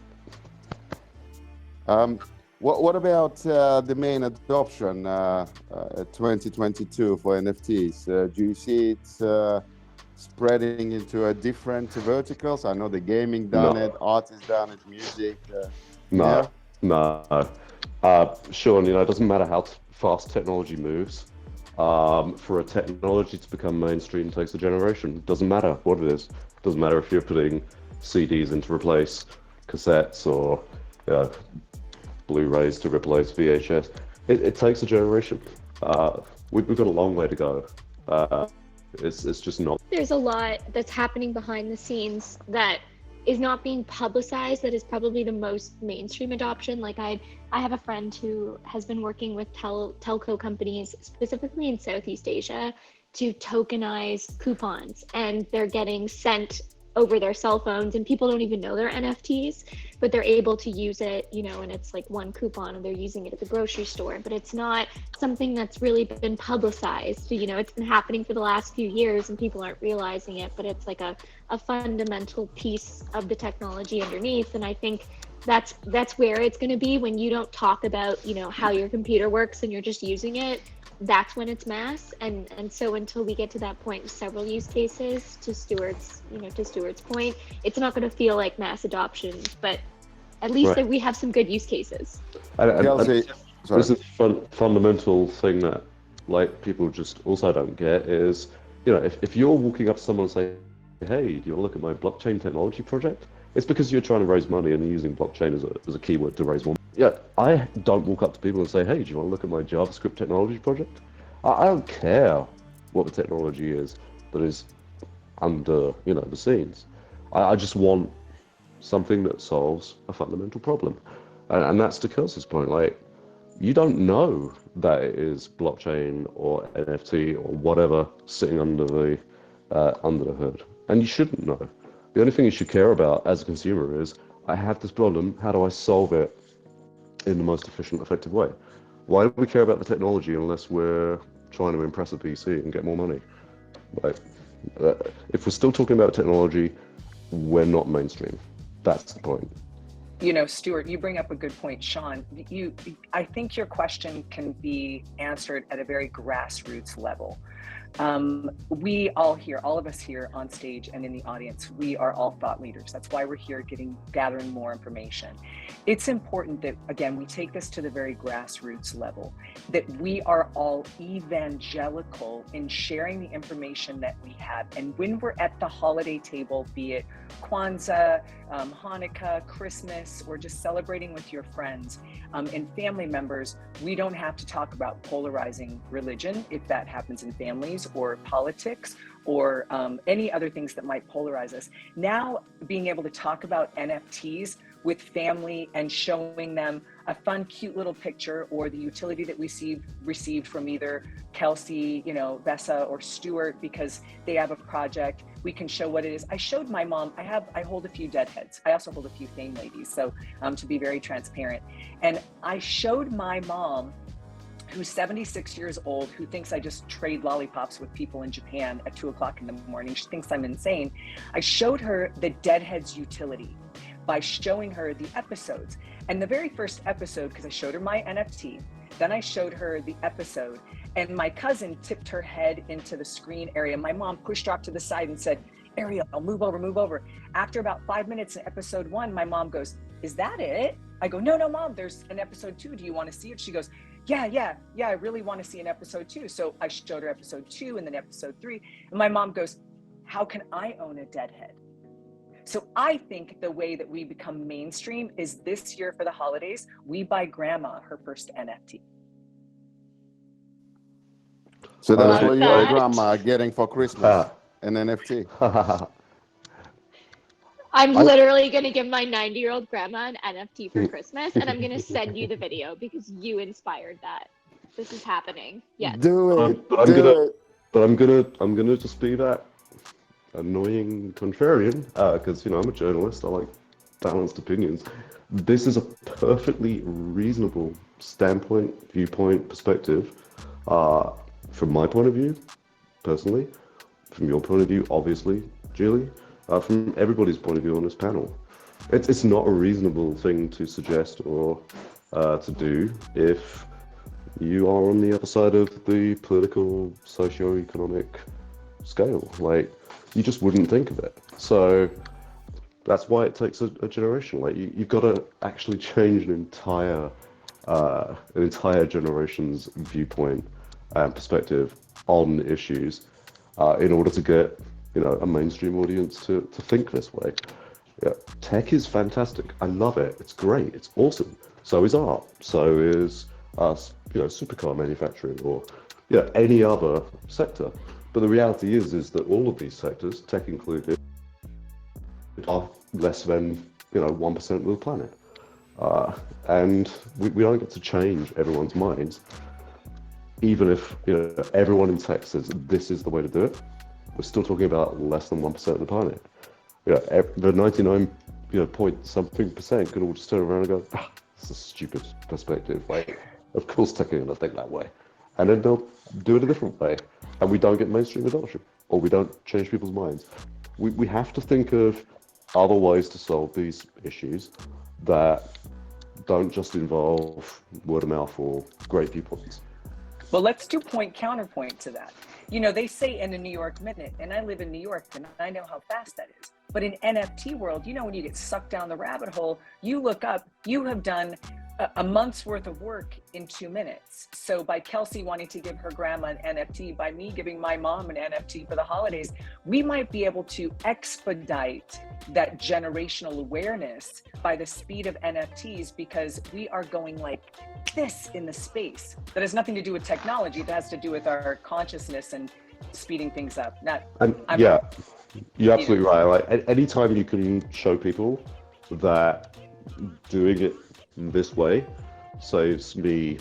What about the main adoption 2022 for NFTs? Do you see it spreading into different verticals? I know the gaming done it, artists done it, music. No. Sean, it doesn't matter how fast technology moves. For a technology to become mainstream takes a generation. Doesn't matter what it is. Doesn't matter if you're putting CDs in to replace cassettes or Blu-rays to replace VHS. It takes a generation. We've got a long way to go. It's just not. There's a lot that's happening behind the scenes that is not being publicized, that is probably the most mainstream adoption. I have a friend who has been working with telco companies, specifically in Southeast Asia, to tokenize coupons, and they're getting sent over their cell phones, and people don't even know they're NFTs, but they're able to use it, and it's like one coupon and they're using it at the grocery store, but it's not something that's really been publicized. It's been happening for the last few years and people aren't realizing it, but it's like a fundamental piece of the technology underneath. And I think that's where it's going to be when you don't talk about, how your computer works and you're just using it. That's when it's mass, and so until we get to that point with several use cases, to Stewart's point, it's not going to feel like mass adoption, but at least that we have some good use cases. Kelsey, this is fundamental thing that people just also don't get is, if you're walking up to someone and say, hey, do you want to look at my blockchain technology project? It's because you're trying to raise money and using blockchain as a keyword to raise more. Yeah, I don't walk up to people and say, hey, do you want to look at my JavaScript technology project? I don't care what the technology is that is under, the scenes. I just want something that solves a fundamental problem. And that's to Kelsey's point. You don't know that it is blockchain or NFT or whatever sitting under the hood. And you shouldn't know. The only thing you should care about as a consumer is, I have this problem, how do I solve it in the most efficient, effective way? Why do we care about the technology unless we're trying to impress a PC and get more money? If we're still talking about technology, we're not mainstream. That's the point. Stewart, you bring up a good point. Sean, I think your question can be answered at a very grassroots level. We all here, all of us here on stage and in the audience, we are all thought leaders. That's why we're here gathering more information. It's important that, again, we take this to the very grassroots level, that we are all evangelical in sharing the information that we have. And when we're at the holiday table, be it Kwanzaa, Hanukkah, Christmas, or just celebrating with your friends and family members, we don't have to talk about polarizing religion, if that happens in families, or politics, or any other things that might polarize us. Now, being able to talk about NFTs with family and showing them a fun, cute little picture, or the utility that we received from either Kelsey, Vesa, or Stewart, because they have a project, we can show what it is. I showed my mom, I hold a few deadheads. I also hold a few fame ladies, so to be very transparent. And I showed my mom, who's 76 years old, who thinks I just trade lollipops with people in Japan at 2:00 in the morning. She thinks I'm insane. I showed her the deadhead's utility by showing her the episodes. And the very first episode, because I showed her my NFT, then I showed her the episode, And my cousin tipped her head into the screen area. My mom pushed her off to the side and said, Ariel, move over, move over. After about 5 minutes in episode 1, my mom goes, is that it? I go, no, Mom, there's an episode 2. Do you want to see it? She goes, yeah, I really want to see an episode 2. So I showed her episode 2 and then episode 3. And my mom goes, how can I own a dead head? So I think the way that we become mainstream is this year for the holidays, we buy grandma her first NFT. So that's Love what your that. grandma getting for Christmas, an NFT. I'm literally going to give my 90-year-old grandma an NFT for Christmas, and I'm going to send you the video because you inspired that. This is happening. Yes. Do it. I'm gonna just be that annoying contrarian, because I'm a journalist. I like balanced opinions. This is a perfectly reasonable standpoint, viewpoint, perspective. From my point of view, personally, from your point of view, obviously, Julie, from everybody's point of view on this panel. It's not a reasonable thing to suggest or to do if you are on the other side of the political, socio-economic scale. Like, you just wouldn't think of it. So that's why it takes a generation. Like, you've got to actually change an entire generation's viewpoint and perspective on issues in order to get a mainstream audience to think this way. Yeah, tech is fantastic. I love it. It's great. It's awesome. So is art. So is supercar manufacturing or any other sector. But the reality is that all of these sectors, tech included, are less than 1% of the planet. And we don't get to change everyone's minds. Even if everyone in tech says this is the way to do it, we're still talking about less than 1% of the planet. The 99 point something percent could all just turn around and go, it's a stupid perspective. Like, of course tech are going to think that way. And then they'll do it a different way. And we don't get mainstream adoption, or we don't change people's minds. We have to think of other ways to solve these issues that don't just involve word of mouth or great viewpoints. Well, let's do counterpoint to that. They say in a New York minute, and I live in New York, and I know how fast that is. But in NFT world, when you get sucked down the rabbit hole, you look up, you have done a month's worth of work in 2 minutes. So by Kelsey wanting to give her grandma an NFT, by me giving my mom an NFT for the holidays, we might be able to expedite that generational awareness by the speed of NFTs, because we are going like this in the space. That has nothing to do with technology. That has to do with our consciousness and speeding things up. You're absolutely right. Like, anytime you can show people that doing it this way saves me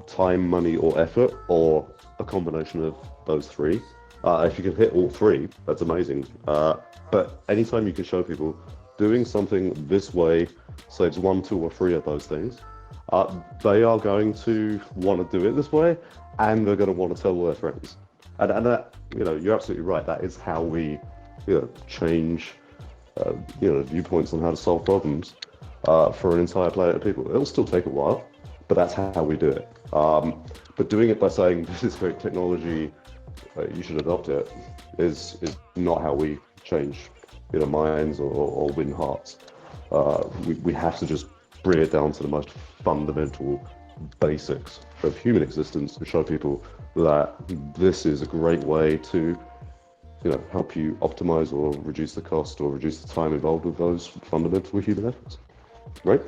time, money, or effort, or a combination of those three. If you can hit all three, that's amazing. But anytime you can show people doing something this way saves 1, 2, or 3 of those things, they are going to want to do it this way, and they're going to want to tell all their friends. And that, you're absolutely right. That is how we, change, viewpoints on how to solve problems for an entire planet of people. It'll still take a while, but that's how we do it. But doing it by saying this is great technology, you should adopt it, is not how we change, minds or win hearts. We have to just bring it down to the most fundamental basics of human existence and show people that this is a great way to help you optimize or reduce the cost or reduce the time involved with those fundamental human efforts, right?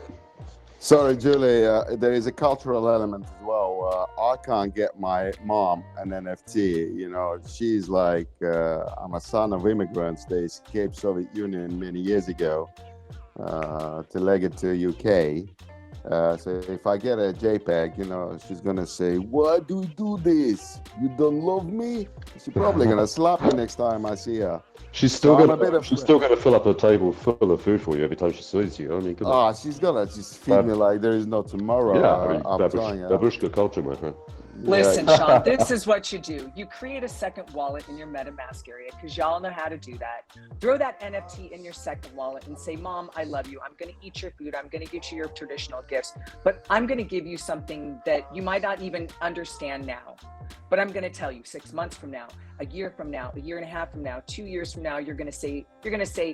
Sorry, Julie, there is a cultural element as well. I can't get my mom an NFT. She's like, I'm a son of immigrants. They escaped Soviet Union many years ago to leg it to UK. So if I get a JPEG, she's gonna say, "Why do you do this? You don't love me?" She's probably gonna slap me next time I see her. She's still gonna fill up her table full of food for you every time she sees you. I mean, she's gonna just feed me like there is no tomorrow. Yeah, babushka culture, my friend. Listen, Sean, this is what you do. You create a second wallet in your MetaMask area because y'all know how to do that. Throw that NFT in your second wallet and say, Mom, I love you. I'm going to eat your food. I'm going to get you your traditional gifts, but I'm going to give you something that you might not even understand now. But I'm going to tell you 6 months from now, a year from now, a year and a half from now, 2 years from now, you're going to say,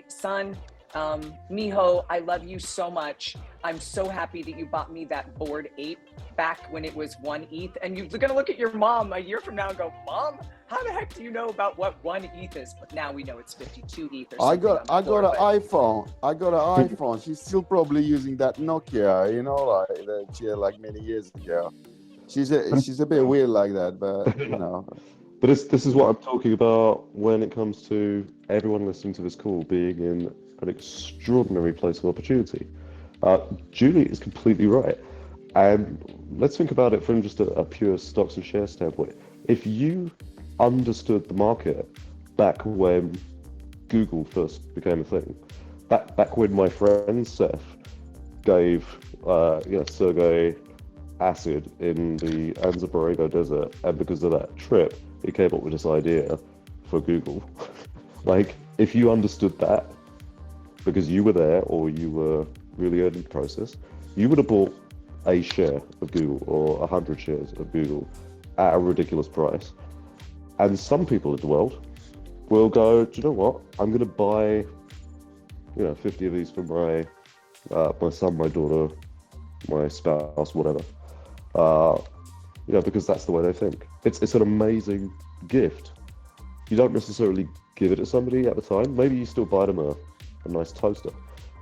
son, Miho, I love you so much. I'm so happy that you bought me that Bored Ape back when it was 1 ETH. And you're going to look at your mom a year from now and go, Mom, how the heck do you know about what 1 ETH is? But now we know it's 52 ETH or something. I got an iPhone. I got an iPhone. She's still probably using that Nokia, you know, like that she had like many years ago. She's a bit weird like that, but you know. But this is what I'm talking about when it comes to everyone listening to this call being in an extraordinary place of opportunity. Julie is completely right. And let's think about it from just a pure stocks and shares standpoint. If you understood the market back when Google first became a thing, back when my friend Seth gave Sergey acid in the Anza desert, and because of that trip, he came up with this idea for Google. Like, if you understood that, because you were there or you were really early in the process, you would have bought a share of Google or 100 shares of Google at a ridiculous price. And some people in the world will go, do you know what? I'm going to buy, 50 of these for my son, my daughter, my spouse, whatever. Because that's the way they think. It's an amazing gift. You don't necessarily give it to somebody at the time. Maybe you still buy them a nice toaster,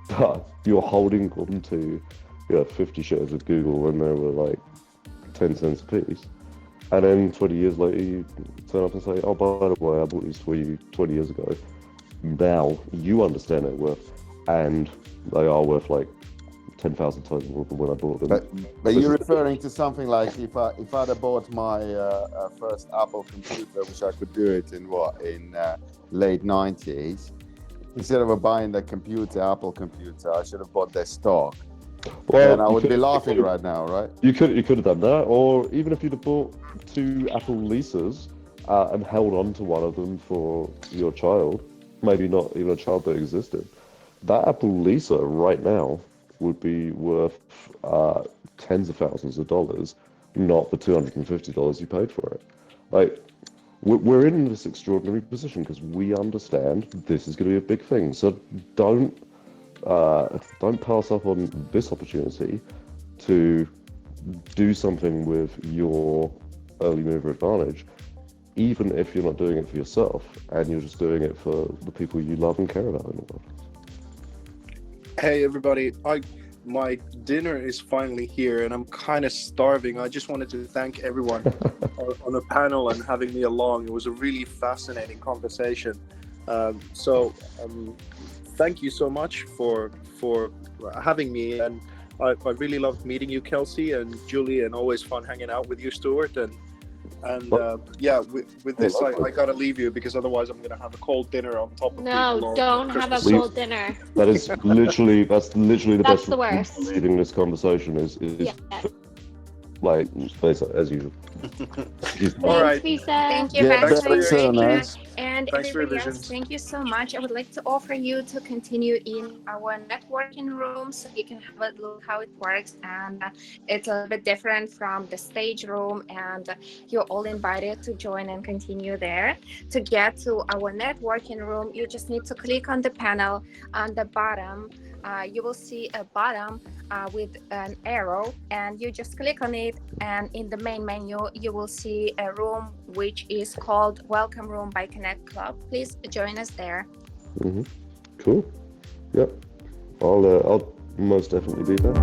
but you're holding on to 50 shares of Google when they were like 10 cents a piece. And then 20 years later, you turn up and say, oh, by the way, I bought these for you 20 years ago. Now you understand their worth, and they are worth like 10,000 times more than when I bought them. But you're referring to something like if I'd have bought my first Apple computer, which I could do it in late 90s, instead of buying the Apple computer, I should have bought their stock. Well, and I would be laughing right now, right? You could have done that, or even if you'd have bought 2 Apple leases and held on to one of them for your child, maybe not even a child that existed. That Apple Lisa right now would be worth tens of thousands of dollars, not the $250 you paid for it. Like, we're in this extraordinary position because we understand this is going to be a big thing. So don't pass up on this opportunity to do something with your early mover advantage, even if you're not doing it for yourself and you're just doing it for the people you love and care about in the world. Hey everybody, my dinner is finally here and I'm kind of starving. I just wanted to thank everyone on the panel and having me along. It was a really fascinating conversation. Thank you so much for having me, and I really loved meeting you, Kelsey and Julie, and always fun hanging out with you, Stewart. With this, I gotta leave you because otherwise I'm gonna have a cold dinner on top of No, don't have a cold dinner. That's literally the best. The worst. Leaving this conversation is like as usual. All right. Vesa. Thank you, Yeah, thanks so for nice. And Thanks for your everybody vision. else, thank you so much. I would like to offer you to continue in our networking room so you can have a look how it works. And it's a little bit different from the stage room, and you're all invited to join and continue there. To get to our networking room, you just need to click on the panel on the bottom. You will see a bottom with an arrow, and you just click on it, and in the main menu you will see a room which is called Welcome Room by Connect Club. Please join us there. Cool. Yep. I'll most definitely be there.